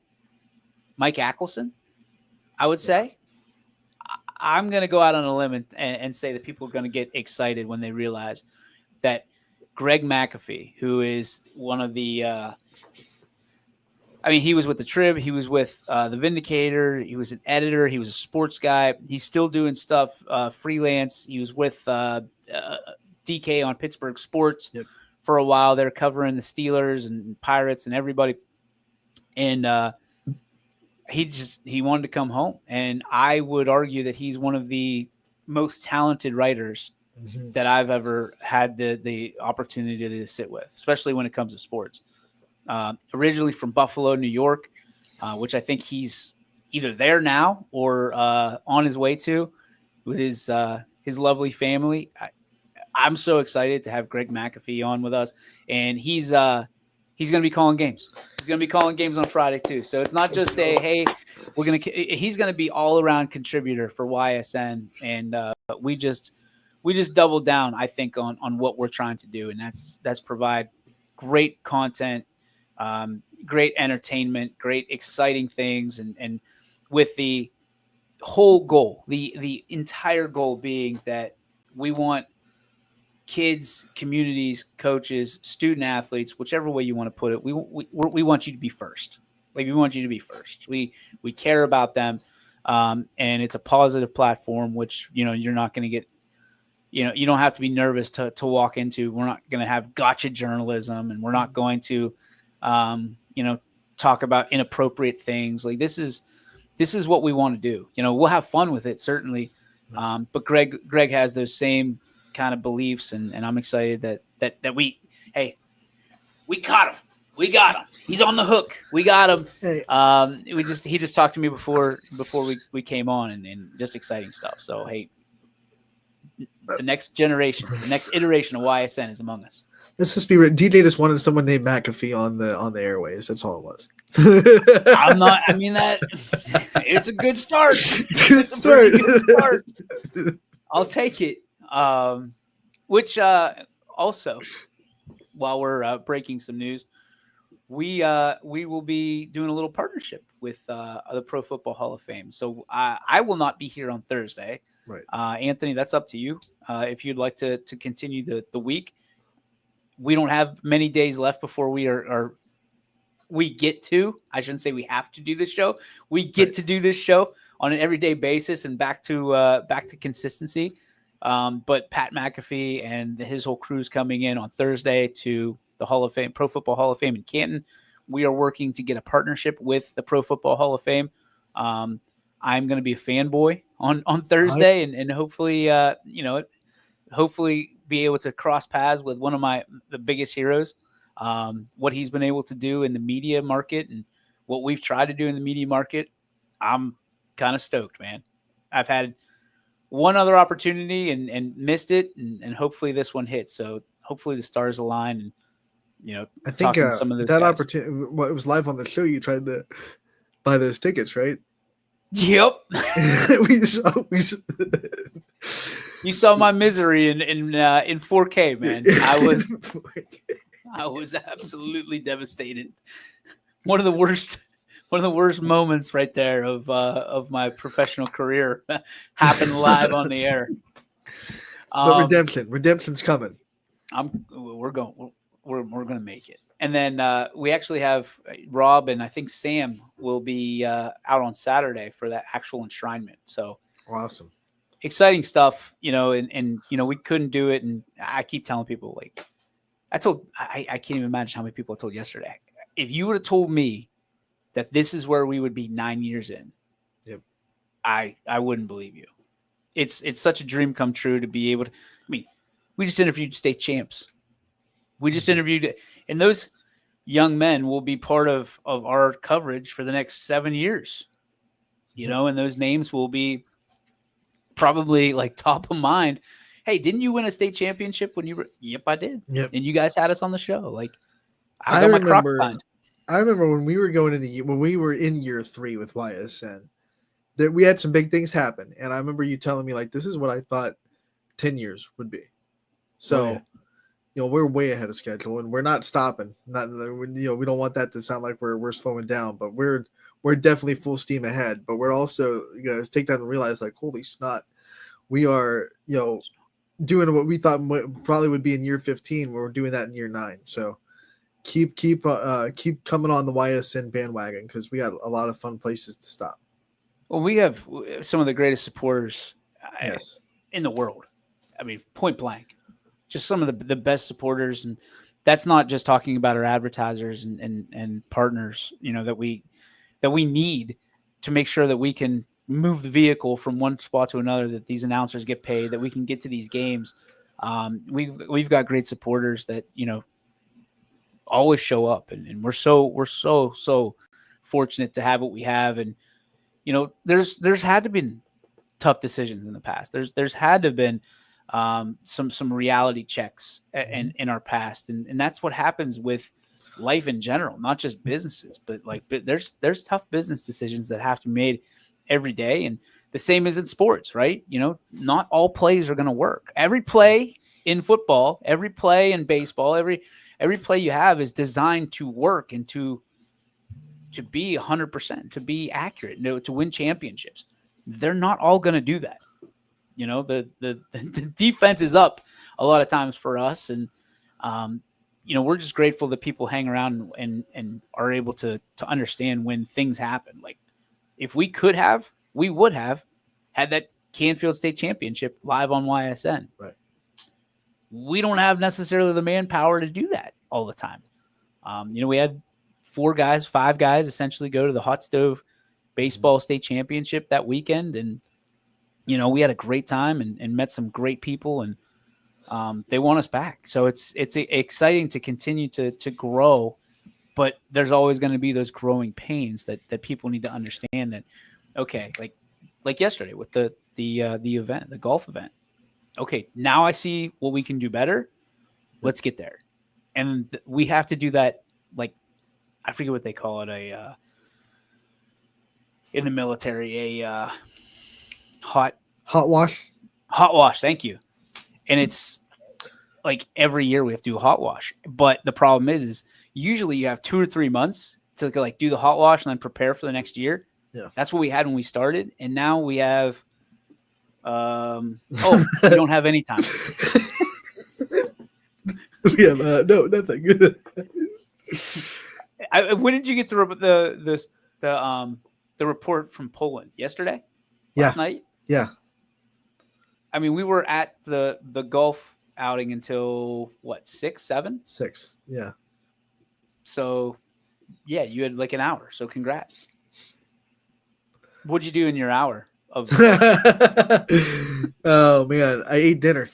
Ackelson, I would say. I'm going to go out on a limb and say that people are going to get excited when they realize that Greg McAfee, who is one of the he was with the Trib, he was with the Vindicator, he was an editor, he was a sports guy. He's still doing stuff freelance. He was with DK on Pittsburgh Sports for a while. They're covering the Steelers and Pirates and everybody. And he wanted to come home. And I would argue that he's one of the most talented writers that I've ever had the opportunity to sit with, especially when it comes to sports. Originally from Buffalo, New York, which I think he's either there now or on his way to with his lovely family. I'm so excited to have Greg McAfee on with us, and he's going to be calling games. He's going to be calling games on Friday too. So it's not just he's going to be all around contributor for YSN, and we just doubled down, I think, on what we're trying to do, and that's provide great content, great entertainment, great exciting things, and with the whole goal, the entire goal being that we want kids, communities, coaches, student athletes, whichever way you want to put it, we want you to be first. Like, we want you to be first. We care about them. And it's a positive platform, which, you're not going to get, you don't have to be nervous to walk into. We're not going to have gotcha journalism, and we're not going to, talk about inappropriate things. Like, this is what we want to do. We'll have fun with it, certainly. But Greg has those same kind of beliefs, and I'm excited that we caught him. We got him. He's on the hook. We got him. Hey. He just talked to me before we came on, and just exciting stuff. So, hey, the next generation, the next iteration of YSN is among us. Let's just be real. DJ just wanted someone named McAfee on the airways. That's all it was. I'm not. I mean, that it's a good start. It's a good It's a pretty good start. I'll take it. Which also, while we're breaking some news, we will be doing a little partnership with the Pro Football Hall of Fame. So I will not be here on Thursday. Right. Anthony, that's up to you. If you'd like to continue the week, we don't have many days left before we get to. I shouldn't say we have to do this show. We get to do this show on an everyday basis and back to consistency. But Pat McAfee and his whole crew's coming in on Thursday to the Hall of Fame, Pro Football Hall of Fame in Canton. We are working to get a partnership with the Pro Football Hall of Fame. I'm going to be a fanboy on Thursday, and hopefully, hopefully be able to cross paths with one of the biggest heroes. What he's been able to do in the media market and what we've tried to do in the media market. I'm kind of stoked, man. I've had one other opportunity and missed it, and hopefully this one hits. So hopefully the stars align, and I think some of those that guys. opportunity. Well, it was live on the show. You tried to buy those tickets, right? Yep. we saw. You saw my misery in 4K, man. I was absolutely devastated. One of the worst moments right there of my professional career happened live on the air. But redemption's coming. We're going to make it. And then we actually have Rob and I think Sam will be out on Saturday for that actual enshrinement. So awesome. Exciting stuff, and we couldn't do it. And I keep telling people, like, I can't even imagine how many people I told yesterday. If you would have told me that this is where we would be 9 years in, yep, I wouldn't believe you. It's such a dream come true to be able to. I mean, we just interviewed state champs. We just interviewed, and those young men will be part of our coverage for the next 7 years. And those names will be probably like top of mind. Hey, didn't you win a state championship when you were? Yep, I did. Yep. And you guys had us on the show. Like, I got my remember. Crocs signed. I remember when we were in year 3 with YSN, that we had some big things happen, and I remember you telling me, like, this is what I thought 10 years would be. So, we're way ahead of schedule, and we're not stopping. We don't want that to sound like we're slowing down, but we're definitely full steam ahead. But we're also, take that and realize, like, holy snot, we are, doing what we thought probably would be in year 15. We're doing that in year 9. So keep coming on the YSN bandwagon, because we got a lot of fun places to stop. Well, we have some of the greatest supporters in the world. I mean, point blank, just some of the best supporters. And that's not just talking about our advertisers and partners, that we need to make sure that we can move the vehicle from one spot to another, that these announcers get paid, that we can get to these games. We've got great supporters that, always show up, and we're so fortunate to have what we have. And, there's had to be tough decisions in the past. There's had to have been some reality checks in our past. And that's what happens with life in general, not just businesses, but there's tough business decisions that have to be made every day. And the same is in sports, right? Not all plays are going to work. Every play in football, every play in baseball, every play you have is designed to work and to be 100%, to be accurate, to win championships. They're not all going to do that. The defense is up a lot of times for us. And we're just grateful that people hang around and are able to understand when things happen. Like if we could have, we would have had that Canfield State Championship live on YSN. Right. We don't have necessarily the manpower to do that all the time. We had 5 guys essentially go to the Hot Stove Baseball State Championship that weekend. And, we had a great time and met some great people, and they want us back. So it's exciting to continue to grow, but there's always going to be those growing pains that people need to understand that, okay, like yesterday with the event, the golf event. Okay, now I see what we can do better. Let's get there. And we have to do that. Like, I forget what they call it, in the military, hot wash. Hot wash. Thank you. And it's like every year we have to do a hot wash. But the problem is usually you have 2 or 3 months to like do the hot wash and then prepare for the next year. Yeah. That's what we had when we started. And now we have, we don't have any time. We have no, nothing. When did you get the report from Poland? Yesterday? Last night? Yeah. I mean, we were at the golf outing until what, 6, 7? 6. Yeah. So, yeah, you had like an hour. So, congrats. What'd you do in your hour of? Oh man, I ate dinner.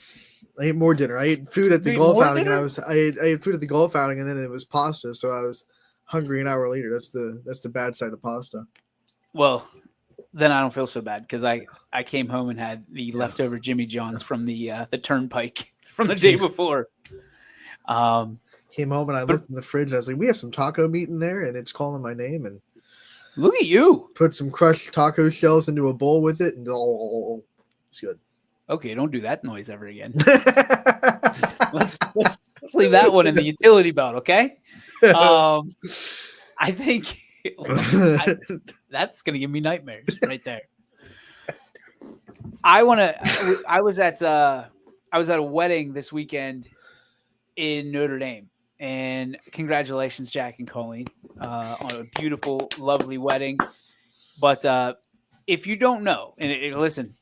I ate more dinner. I ate food at the golf outing, and I ate food at the golf outing, and then it was pasta. So I was hungry an hour later. That's the bad side of pasta. Well, then I don't feel so bad because I came home and had the leftover Jimmy John's from the Turnpike from the day before. Came home and I looked in the fridge. And I was like, "We have some taco meat in there," and it's calling my name. And look at you! Put some crushed taco shells into a bowl with it, and it's good. Okay, don't do that noise ever again. let's leave that one in the utility belt, okay? I think that's gonna give me nightmares right there. I was at a wedding this weekend in Notre Dame, and congratulations, Jack and Colleen, on a beautiful, lovely wedding. But if you don't know, and listen.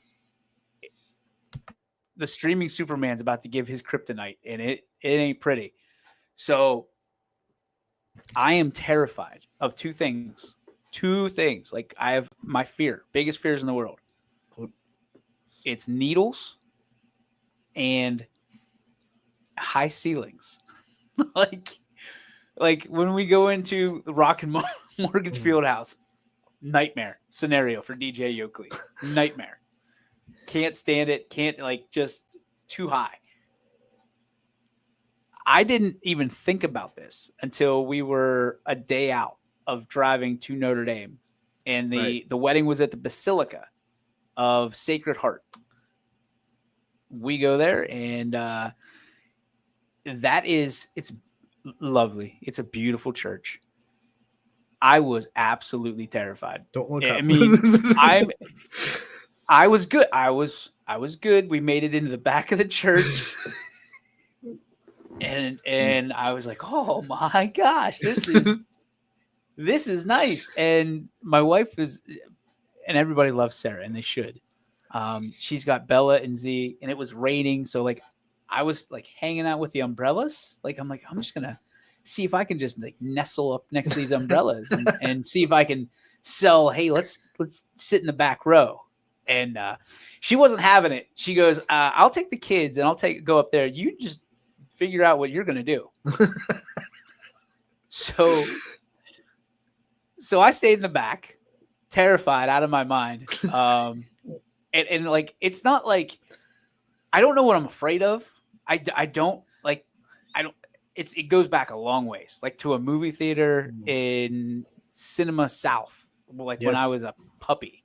The streaming Superman's about to give his kryptonite, and it ain't pretty. So I am terrified of 2 things. 2 things. Like I have my biggest fears in the world. It's needles and high ceilings. like when we go into the Rock and Mortgage Fieldhouse, nightmare scenario for DJ Yoakley. Nightmare. Can't stand it. Can't just too high. I didn't even think about this until we were a day out of driving to Notre Dame, and the wedding was at the Basilica of Sacred Heart. We go there, and it's lovely. It's a beautiful church. I was absolutely terrified. Don't look up. I mean, I was good. I was good. We made it into the back of the church. And I was like, "Oh my gosh, this is nice." And my wife and everybody loves Sarah, and they should. She's got Bella and Z, and it was raining, so I was hanging out with the umbrellas. I'm just gonna see if I can just nestle up next to these umbrellas and see if I can sell. Hey, let's sit in the back row. And she wasn't having it. She goes, "I'll take the kids and I'll go up there. You just figure out what you're gonna do." So I stayed in the back, terrified out of my mind. And it's not like I don't know what I'm afraid of. It goes back a long ways, to a movie theater in Cinema South, when I was a puppy.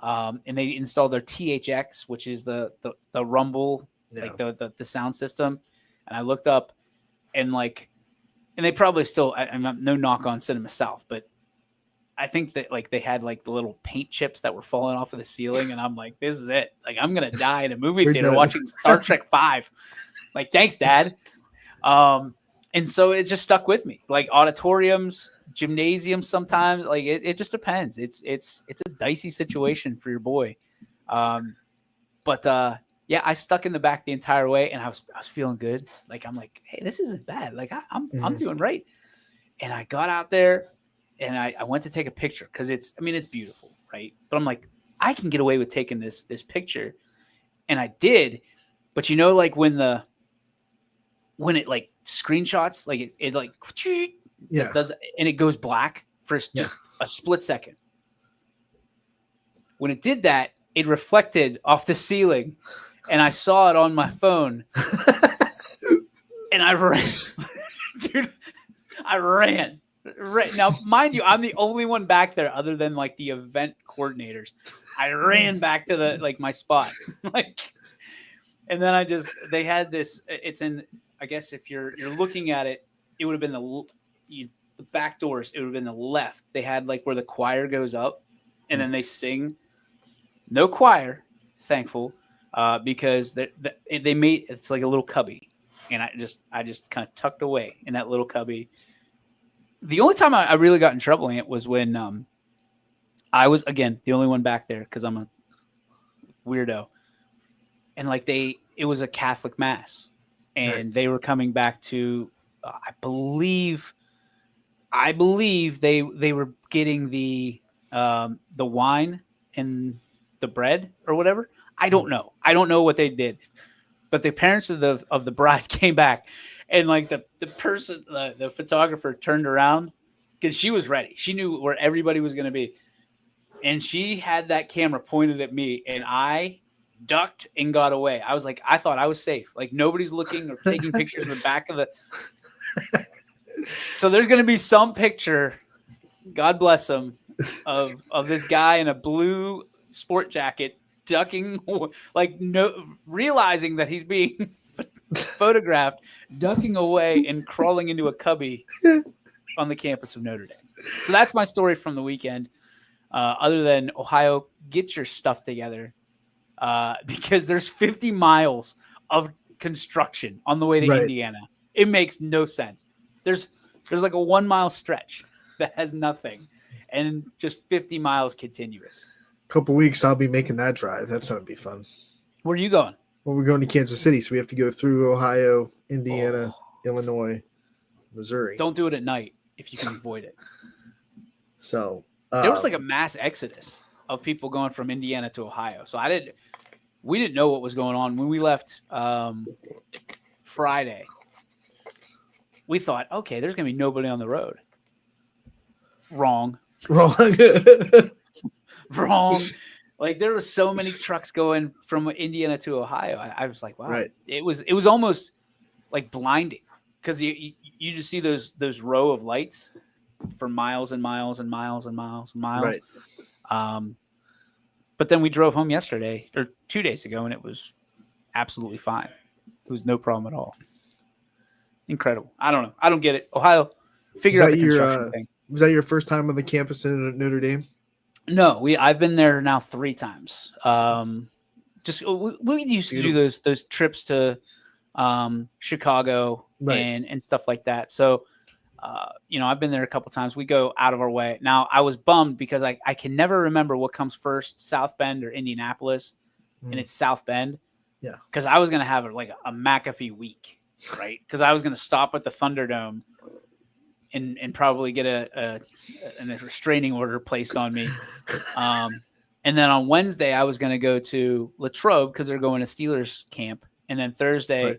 And they installed their THX, which is the rumble, the sound system. And I looked up, and they probably still. I'm no knock on Cinema South, but I think that they had the little paint chips that were falling off of the ceiling, and I'm like, this is it. I'm gonna die in a movie theater watching Star Trek 5. Thanks, Dad. And so it just stuck with me. Like auditoriums, gymnasiums, sometimes like it just depends. It's a dicey situation for your boy. But yeah, I stuck in the back the entire way, and I was feeling good. Like I'm like, hey, this isn't bad. Like I'm doing right. And I got out there, and I went to take a picture because it's beautiful, right? But I'm like, I can get away with taking this picture, and I did. But like when it like screenshots, like it like Yeah. does, and it goes black for just a split second. When it did that, it reflected off the ceiling, and I saw it on my phone, and I ran, dude. I ran. Now, mind you, I'm the only one back there other than like the event coordinators. I ran back to my spot, and then they had this. It's in. I guess if you're looking at it, it would have been the back doors. It would have been the left. They had like where the choir goes up, and then they sing. No choir, thankful, because they made it's like a little cubby, and I just kind of tucked away in that little cubby. The only time I really got in trouble in it was when I was again the only one back there because I'm a weirdo, and it was a Catholic mass, and they were coming back to I believe they were getting the wine and the bread or whatever. I don't know. I don't know what they did, but the parents of the bride came back, and like the person, the photographer turned around because she was ready. She knew where everybody was going to be, and she had that camera pointed at me, and I ducked and got away. I was like, I thought I was safe. Like nobody's looking or taking pictures in the back of the. So there's going to be some picture, God bless him, of this guy in a blue sport jacket ducking, realizing that he's being photographed, ducking away and crawling into a cubby on the campus of Notre Dame. So that's my story from the weekend. Other than Ohio, get your stuff together because there's 50 miles of construction on the way to Indiana. It makes no sense. There's like a 1 mile stretch that has nothing, and just 50 miles continuous. Couple weeks, I'll be making that drive. That's gonna be fun. Where are you going? Well, we're going to Kansas City, so we have to go through Ohio, Indiana, Illinois, Missouri. Don't do it at night if you can avoid it. So there was like a mass exodus of people going from Indiana to Ohio. So we didn't know what was going on when we left Friday. We thought, okay, there's gonna be nobody on the road. Wrong. Wrong. Like there were so many trucks going from Indiana to Ohio. I was like, wow. Right. It was almost like blinding because you just see those row of lights for miles and miles and miles and miles and miles. Right. But then we drove home yesterday or 2 days ago, and it was absolutely fine. It was no problem at all. Incredible. I don't know. I don't get it. Ohio, figure out the construction thing. Was that your first time on the campus in Notre Dame? No, I've been there now 3 times. Just we used to do those trips to Chicago and stuff like that. So, I've been there a couple times. We go out of our way. Now, I was bummed because I can never remember what comes first, South Bend or Indianapolis, and it's South Bend. Yeah, because I was gonna have like a McAfee week, right? Because I was gonna stop at the Thunderdome and probably get a restraining order placed on me. And then on Wednesday, I was going to go to Latrobe because they're going to Steelers camp. And then Thursday,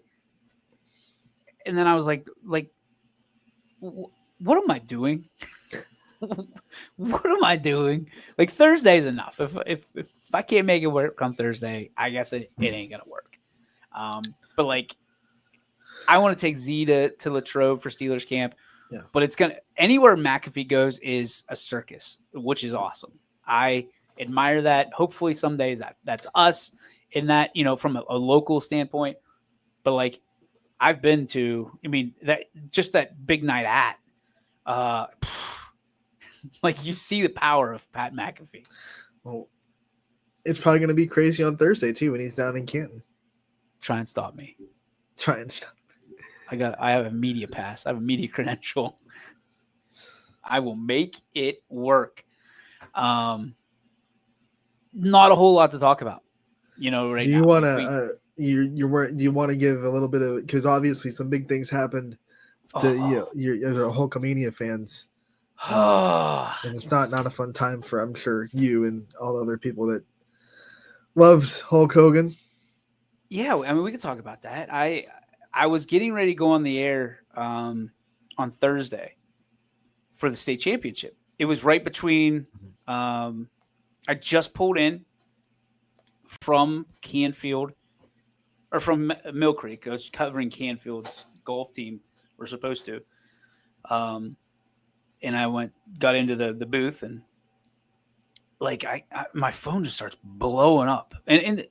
and then I was like, what am I doing? What am I doing? Like Thursday's enough. If I can't make it work on Thursday, I guess it ain't going to work. But like, I want to take Z to Latrobe for Steelers camp. Yeah. But it's anywhere McAfee goes is a circus, which is awesome. I admire that. Hopefully someday that's us in that, from a local standpoint. But like I've been to, that big night at, like you see the power of Pat McAfee. Well, it's probably going to be crazy on Thursday too when he's down in Canton. Try and stop me. I have a media pass. I have a media credential. I will make it work. Not a whole lot to talk about, right Do you now. want to do you want to give a little bit of, because obviously some big things happened to your Hulkamania fans, and it's not a fun time for, I'm sure, you and all the other people that loved Hulk Hogan. Yeah, I mean, we could talk about that. I was getting ready to go on the air on Thursday for the state championship. It was right between. I just pulled in from Canfield, or from Mill Creek. I was covering Canfield's golf team. We're supposed to. And I got into the booth, and like my phone just starts blowing up, and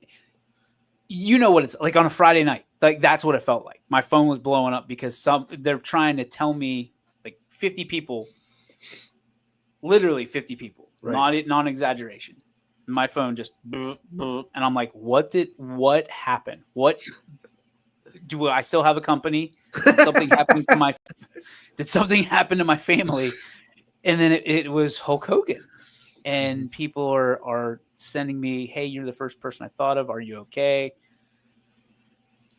you know what it's like on a Friday night. Like that's what it felt like. My phone was blowing up because they're trying to tell me, like 50 people, literally 50 people, right. Not exaggeration. My phone just boop, boop, and I'm like, what happened? What do I still have a company? Did something happen to my family? And then it was Hulk Hogan, and people are sending me, hey, you're the first person I thought of. Are you okay?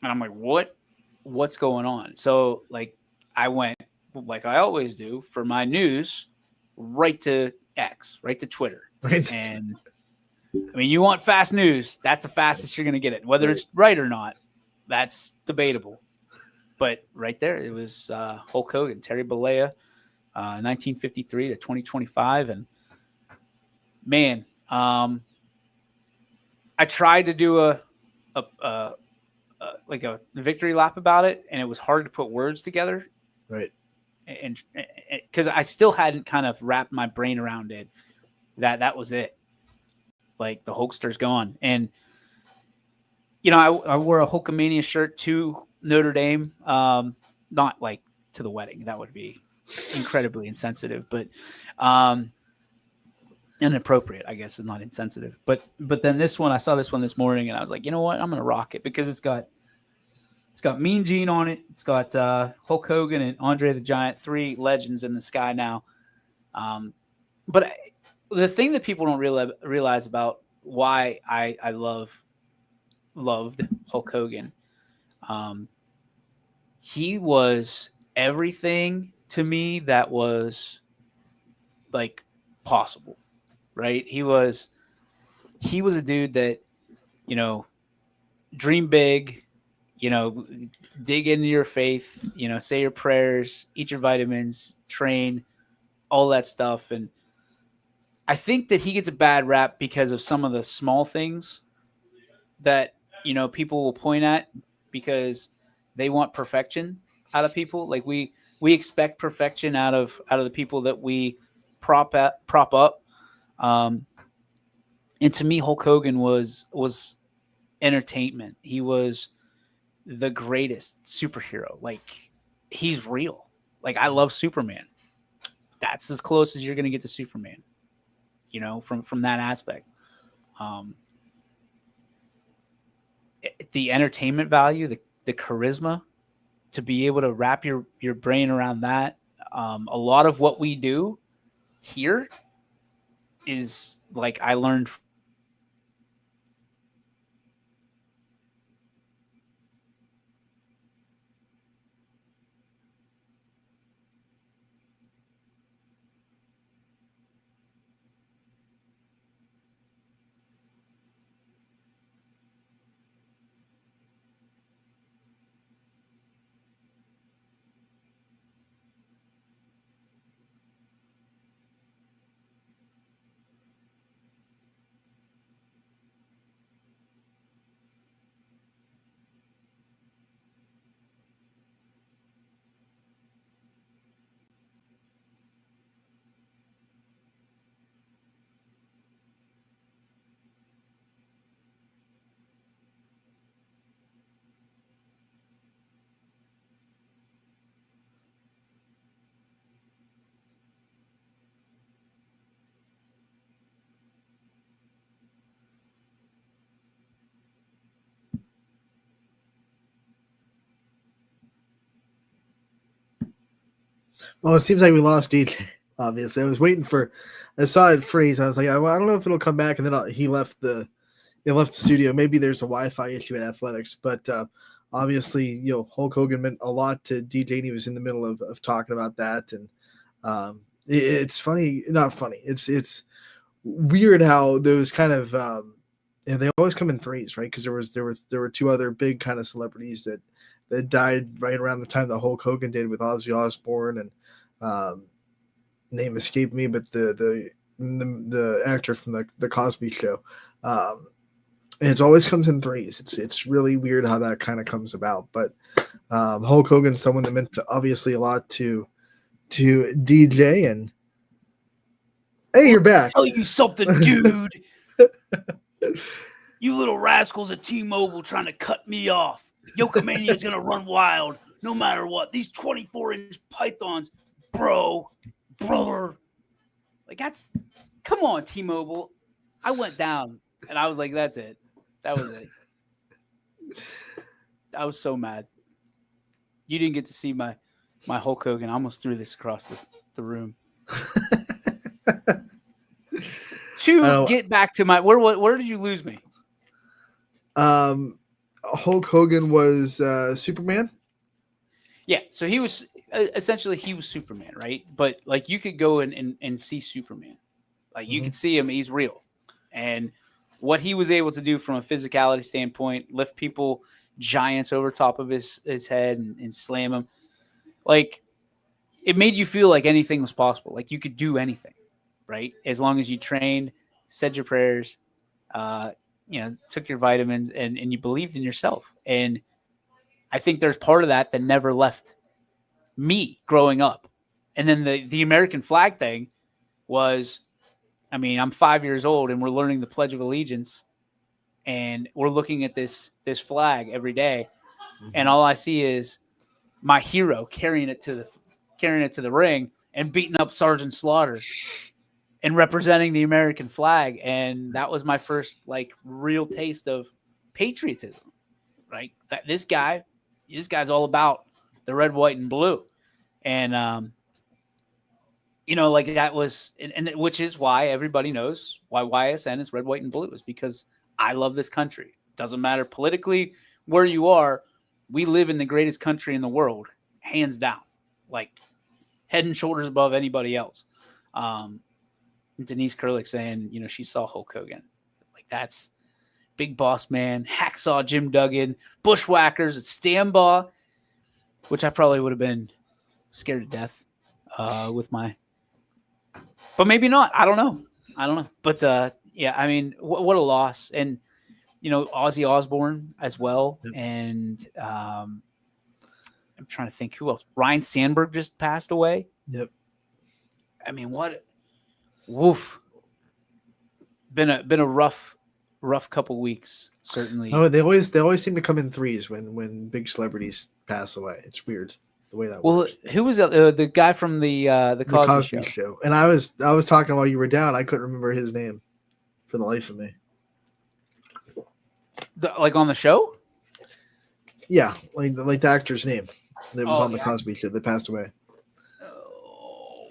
And I'm like, what's going on? So like I went, like I always do for my news, right to X, right to Twitter. Right. And I mean, you want fast news, that's the fastest you're going to get it. Whether it's right or not, that's debatable. But right there, it was Hulk Hogan, Terry Bollea, 1953 to 2025. And man, I tried to do a victory lap about it, and it was hard to put words together. Right. And because I still hadn't kind of wrapped my brain around it, that was it. Like the Hulkster's gone. And, I wore a Hulkamania shirt to Notre Dame, not like to the wedding. That would be incredibly insensitive, but inappropriate, I guess, is not insensitive. But then this one, I saw this one this morning, and I was like, you know what? I'm going to rock it because it's got Mean Gene on it. It's got Hulk Hogan and Andre the Giant, 3 legends in the sky now. But the thing that people don't realize about why I loved Hulk Hogan, he was everything to me that was like possible, right? He was a dude that, dream big, dig into your faith, say your prayers, eat your vitamins, train, all that stuff. And I think that he gets a bad rap because of some of the small things that, people will point at because they want perfection out of people. Like we expect perfection out of the people that we prop up. And to me, Hulk Hogan was entertainment. He was the greatest superhero. Like he's real. Like I love Superman. That's as close as you're going to get to Superman, from that aspect. The entertainment value, the charisma, to be able to wrap your brain around that. A lot of what we do here is like I learned Well, it seems like we lost DJ. Obviously, I was waiting for. I saw it freeze. I was like, I don't know if it'll come back, and then he left the. He left the studio. Maybe there's a Wi-Fi issue at athletics, but obviously, Hulk Hogan meant a lot to DJ, and he was in the middle of talking about that, and it's funny, not funny. It's weird how those kind of they always come in threes, right? Because there were two other big kind of celebrities that died right around the time that Hulk Hogan did with Ozzy Osbourne and name escaped me, but the actor from the Cosby Show. And it always comes in threes. It's really weird how that kind of comes about. But Hulk Hogan's someone that meant obviously a lot to DJ. And hey, you're back. Tell you something, dude. You little rascals at T-Mobile trying to cut me off. Yokomania is gonna run wild no matter what. These 24-inch pythons, brother. Like come on, T-Mobile. I went down and I was like, that's it. That was it. I was so mad. You didn't get to see my Hulk Hogan. I almost threw this across the room. Get back to my where did you lose me? Hulk Hogan was Superman. Yeah, so he was essentially Superman, right? But like you could go and see Superman. Like you could see him, he's real. And what he was able to do from a physicality standpoint, lift people, giants over top of his head and slam them. Like it made you feel like anything was possible. Like you could do anything, right? As long as you trained, said your prayers, took your vitamins and you believed in yourself. And I think there's part of that never left me growing up. And then the American flag thing was, I mean, I'm 5 years old and we're learning the Pledge of Allegiance and we're looking at this flag every day. And all I see is my hero carrying it to the ring and beating up Sergeant Slaughter and representing the American flag. And that was my first like real taste of patriotism, right? That this guy's all about the red, white, and blue. And, like that was, and which is why everybody knows why YSN is red, white, and blue is because I love this country. Doesn't matter politically where you are. We live in the greatest country in the world, hands down, like head and shoulders above anybody else. Denise Kurlick saying, she saw Hulk Hogan. Like that's Big Boss Man, Hacksaw Jim Duggan, Bushwhackers at Stambaugh, which I probably would have been scared to death with my. But maybe not. I don't know. But yeah, I mean, what a loss. And, Ozzy Osbourne as well. Yep. And I'm trying to think who else. Ryan Sandberg just passed away. Yep. I mean, woof. Been a rough couple weeks, certainly. Oh, they always seem to come in threes when big celebrities pass away. It's weird the way that works. Well, who was the guy from the Cosby Show? And I was talking while you were down. I couldn't remember his name for the life of me. Like on the show? Yeah, like the actor's name that was on the Cosby Show that passed away. Oh.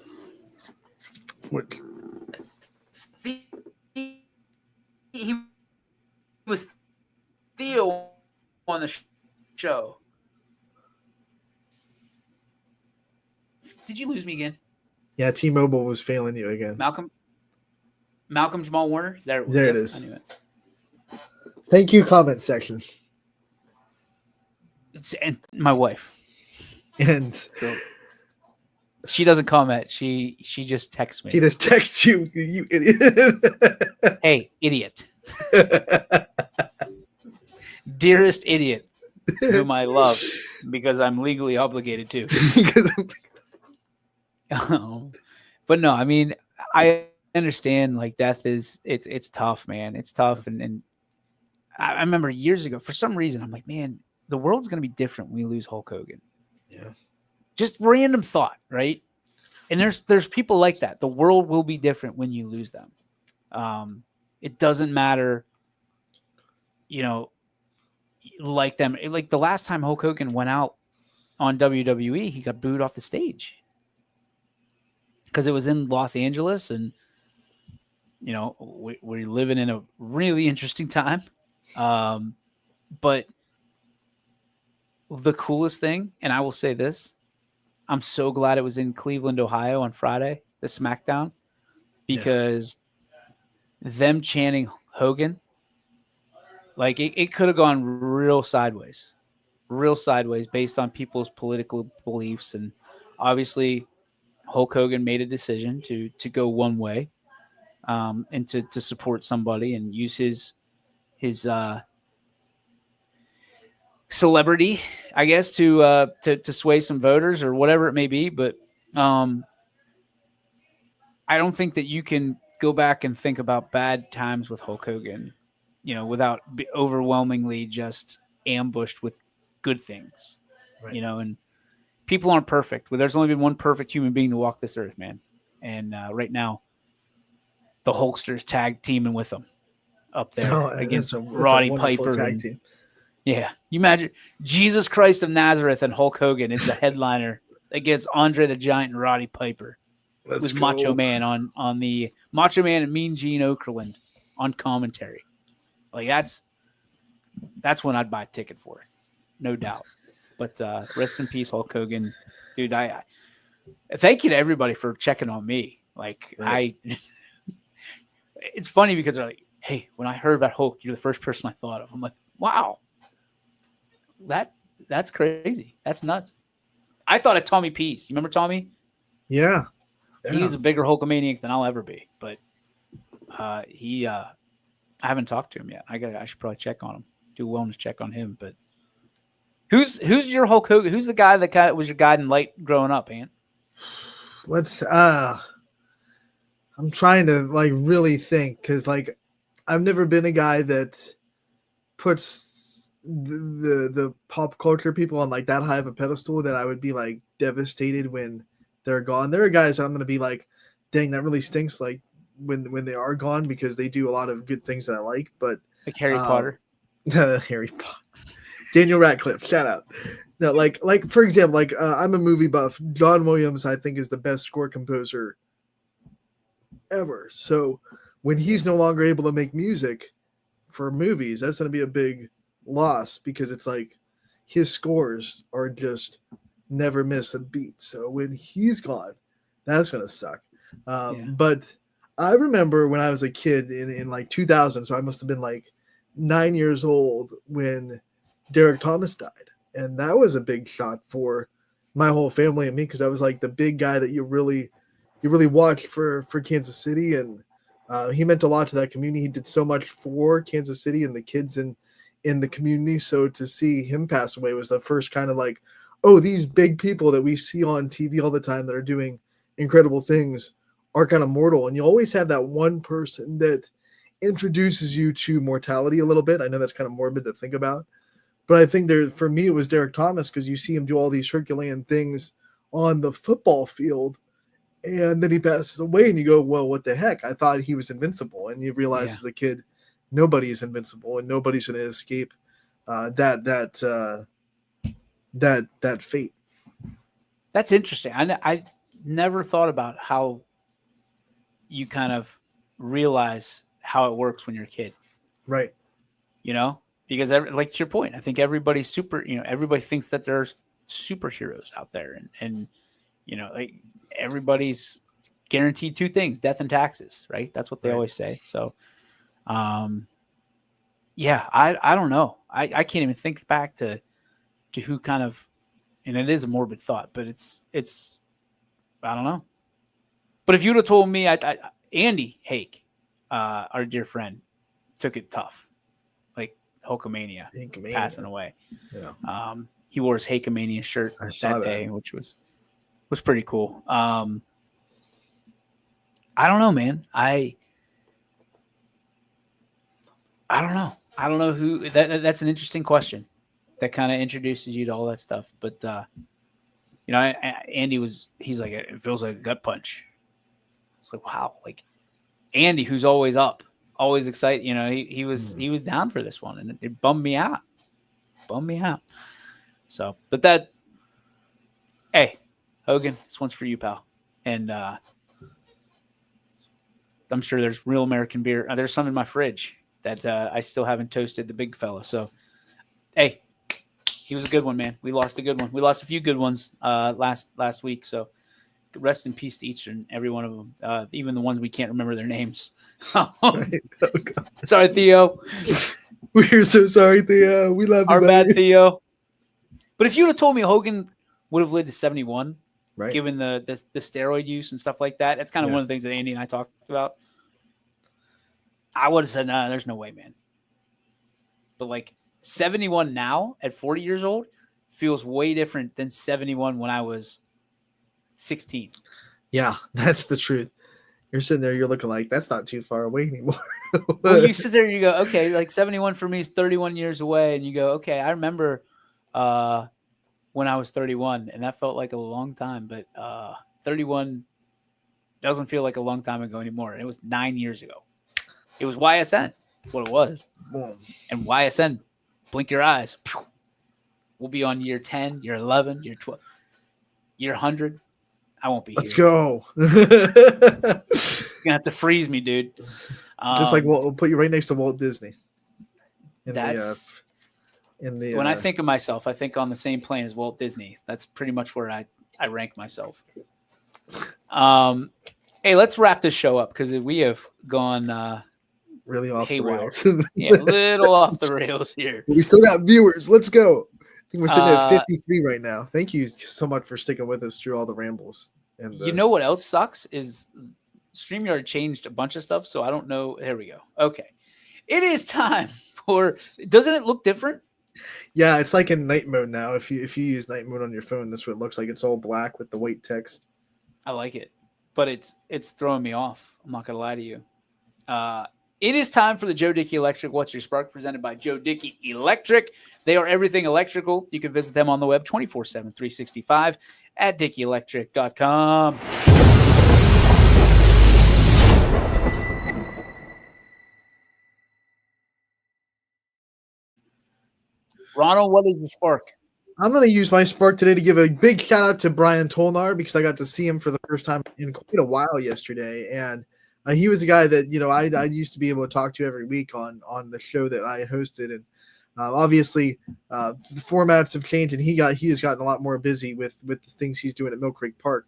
What? He was Theo on the show. Did you lose me again? Yeah, T-Mobile was failing you again. Malcolm Jamal Warner. There it is. I knew it. Thank you, comment section. And my wife. And so, she doesn't comment. She just texts me. She just texts you, you idiot. Hey, idiot. Dearest idiot, whom I love because I'm legally obligated to. But no, I mean, I understand like death is it's tough, man. It's tough. And I remember years ago, for some reason, I'm like, man, the world's going to be different when we lose Hulk Hogan. Yeah. Just random thought, right? And there's people like that. The world will be different when you lose them. It doesn't matter, like them. Like the last time Hulk Hogan went out on WWE, he got booed off the stage. because it was in Los Angeles, and we're living in a really interesting time. But the coolest thing, and I will say this, I'm so glad it was in Cleveland, Ohio on Friday, the SmackDown, because them chanting Hogan, like it could have gone real sideways based on people's political beliefs. And obviously Hulk Hogan made a decision to go one way, and to support somebody and use his celebrity, I guess, to sway some voters or whatever it may be. But I don't think that you can go back and think about bad times with Hulk Hogan, without overwhelmingly just ambushed with good things, Right. and people aren't perfect. Well, there's only been one perfect human being to walk this earth, man. And right now, the Hulksters tag teaming with them up there against Roddy Piper. Tag team. Yeah. You imagine Jesus Christ of Nazareth and Hulk Hogan is the headliner against Andre the Giant and Roddy Piper. Let's With go. Macho Man on the Macho Man and Mean Gene Okerlund on commentary. Like that's when I'd buy a ticket for it. No doubt. But rest in peace, Hulk Hogan. Dude, I thank you to everybody for checking on me. Like it's funny because they're like, hey, when I heard about Hulk, you're the first person I thought of. I'm like, wow. That's crazy. That's nuts. I thought of Tommy Peace. You remember Tommy? Yeah. He's a bigger Hulkamaniac than I'll ever be. But I haven't talked to him yet. I should probably check on him. Do a wellness check on him. But who's your Hulk Hogan? Who's the guy that was your guiding light growing up, Ant? Let's I'm trying to really think, because I've never been a guy that puts the pop culture people on that high of a pedestal that I would be devastated when they're gone. There are guys that I'm gonna be like, dang, that really stinks when they are gone, because they do a lot of good things that I like. But like Harry Potter. Harry Potter. Daniel Radcliffe, shout out. No, for example, I'm a movie buff. John Williams, I think, is the best score composer ever. So when he's no longer able to make music for movies, that's going to be a big loss, because it's his scores are just never miss a beat. So when he's gone, that's going to suck. But I remember when I was a kid in 2000, so I must have been 9 years old when Derek Thomas died. And that was a big shot for my whole family and me, because I was the big guy that you really watched for Kansas City. And he meant a lot to that community. He did so much for Kansas City and the kids in the community. So to see him pass away was the first kind of oh, these big people that we see on TV all the time that are doing incredible things are kind of mortal. And you always have that one person that introduces you to mortality a little bit. I know that's kind of morbid to think about, but I think for me, it was Derek Thomas, because you see him do all these Herculean things on the football field, and then he passes away, and you go, well, what the heck? I thought he was invincible. And you realize as a kid, nobody is invincible, and nobody's going to escape that fate. That's interesting. I never thought about how you kind of realize how it works when you're a kid. Right. Because to your point, I think everybody's everybody thinks that there's superheroes out there, and everybody's guaranteed two things: death and taxes, right? That's what they always say. So, I don't know. I can't even think back to who kind of, and it is a morbid thought, but it's I don't know. But if you would have told me, Andy Hake, our dear friend, took it tough, Hulkamania passing away. Yeah. He wore his Hulkamania shirt that day, which was pretty cool. I don't know, man. I don't know. I don't know who that's an interesting question that kind of introduces you to all that stuff. But Andy he's like, it feels like a gut punch. It's wow, Andy, who's always up, always excited. He was down for this one, and it bummed me out. So, but hey, Hogan, this one's for you, pal. And I'm sure there's real American beer. There's some in my fridge that I still haven't toasted, the big fella. So, hey, he was a good one, man. We lost a good one. We lost a few good ones last week. So rest in peace to each and every one of them, even the ones we can't remember their names. Sorry, Theo. We're so sorry, Theo. We love you. Our bad, Theo. But if you would have told me Hogan would have lived to 71, right, given the steroid use and stuff like that, that's kind of one of the things that Andy and I talked about. I would have said, nah, there's no way, man. But like 71 now at 40 years old feels way different than 71 when I was 16. Yeah, that's the truth. You're sitting there, you're looking like that's not too far away anymore. Well, you sit there, you go, okay, like 71 for me is 31 years away, and you go, okay, I remember when I was 31, and that felt like a long time, but 31 doesn't feel like a long time ago anymore. And it was 9 years ago. It was YSN. That's what it was. Boom. And YSN, blink your eyes. We'll be on year 10, year 11, year 12, year 100. I won't be Let's here. go. You're going to have to freeze me, dude. Just like we'll put you right next to Walt Disney. When I think of myself, I think on the same plane as Walt Disney. That's pretty much where I rank myself. Hey, let's wrap this show up because we have gone really off haywire. the rails. Yeah, a little off the rails here. We still got viewers. Let's go. I think we're sitting at 53 right now. Thank you so much for sticking with us through all the rambles. And you know what else sucks is StreamYard changed a bunch of stuff, so I don't know. Here we go. Okay. It is time for – doesn't it look different? Yeah, it's like in night mode now. If you use night mode on your phone, that's what it looks like. It's all black with the white text. I like it, but it's throwing me off. I'm not going to lie to you. It is time for the Joe Dickey Electric What's Your Spark, presented by Joe Dickey Electric. They are everything electrical. You can visit them on the web 24/7, 365 at DickeyElectric.com. Ronald, what is your spark? I'm going to use my spark today to give a big shout out to Brian Tolnar because I got to see him for the first time in quite a while yesterday. And he was a guy that, I used to be able to talk to every week on the show that I hosted. And obviously the formats have changed and he has gotten a lot more busy with the things he's doing at Mill Creek Park.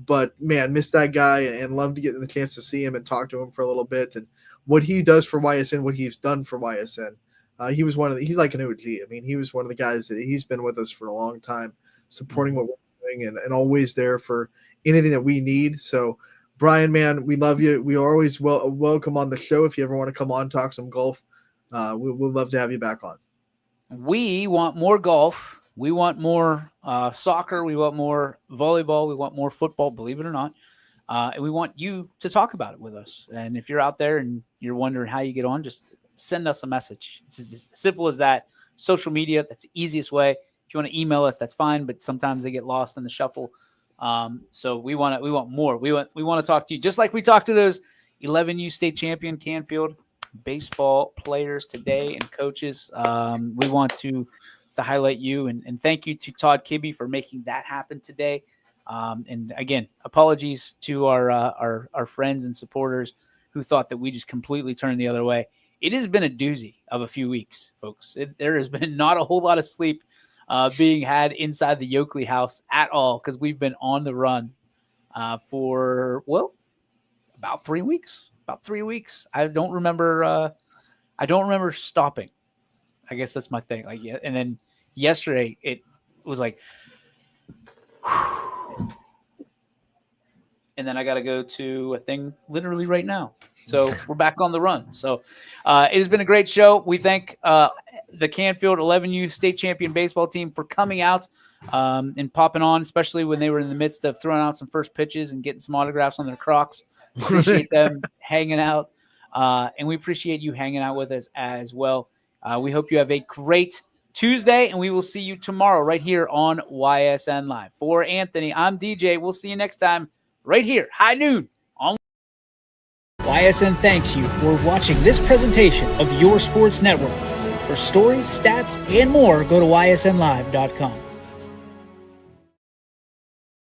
But man, miss that guy and love to get the chance to see him and talk to him for a little bit and what he does for YSN, what he's done for YSN. He's like an OG. I mean, he was one of the guys that he's been with us for a long time, supporting what we're doing and always there for anything that we need. So, Brian, man, we love you. We are always welcome on the show. If you ever want to come on, talk some golf, we'll love to have you back on. We want more golf. We want more soccer. We want more volleyball. We want more football, believe it or not. And we want you to talk about it with us. And if you're out there and you're wondering how you get on, just send us a message. It's as simple as that. Social media, that's the easiest way. If you want to email us, that's fine, but sometimes they get lost in the shuffle. So we want more. We want to talk to you just like we talked to those 11U state champion Canfield baseball players today and coaches. We want to highlight you and thank you to Todd Kibbe for making that happen today. And again, apologies to our friends and supporters who thought that we just completely turned the other way. It has been a doozy of a few weeks, folks. There has been not a whole lot of sleep being had inside the Yoakley house at all because we've been on the run for, about 3 weeks. About 3 weeks. I don't remember stopping. I guess that's my thing. Like, yeah, and then yesterday it was like, and then I got to go to a thing literally right now. So we're back on the run. So it has been a great show. We thank the Canfield 11U state champion baseball team for coming out and popping on, especially when they were in the midst of throwing out some first pitches and getting some autographs on their Crocs. Appreciate them hanging out. And we appreciate you hanging out with us as well. We hope you have a great Tuesday, and we will see you tomorrow right here on YSN Live. For Anthony, I'm DJ. We'll see you next time right here, high noon on YSN. Thanks you for watching this presentation of your sports network. For stories, stats, and more, go to ysnlive.com.